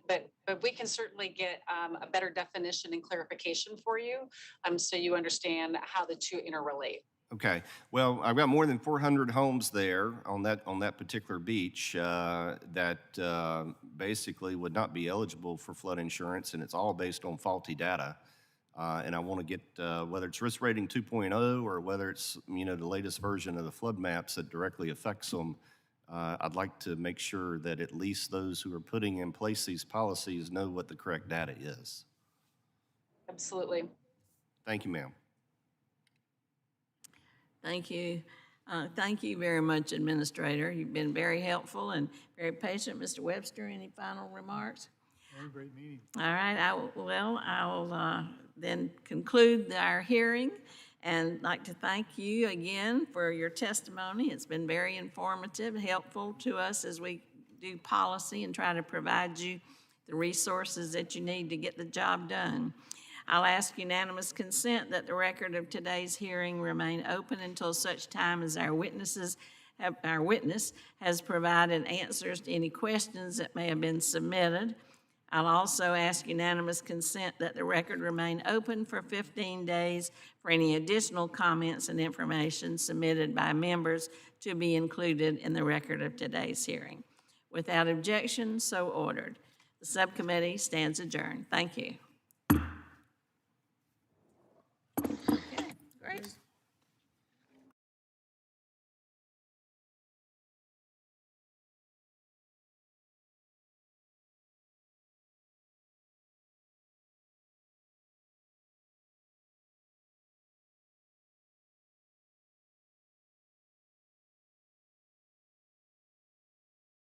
But we can certainly get a better definition and clarification for you so you understand how the two interrelate. Okay. Well, I've got more than 400 homes there on that particular beach that basically would not be eligible for flood insurance, and it's all based on faulty data. And I want to get whether it's risk rating 2.0 or whether it's the latest version of the flood maps that directly affects them. I'd like to make sure that at least those who are putting in place these policies know what the correct data is. Absolutely. Thank you, ma'am. Thank you. Thank you very much, Administrator. You've been very helpful and very patient. Mr. Webster, any final remarks? What a great meeting. All right, I will then conclude our hearing and like to thank you again for your testimony. It's been very informative, helpful to us as we do policy and try to provide you the resources that you need to get the job done. I'll ask unanimous consent that the record of today's hearing remain open until such time as our witness has provided answers to any questions that may have been submitted. I'll also ask unanimous consent that the record remain open for 15 days for any additional comments and information submitted by members to be included in the record of today's hearing. Without objection, so ordered. The subcommittee stands adjourned. Thank you.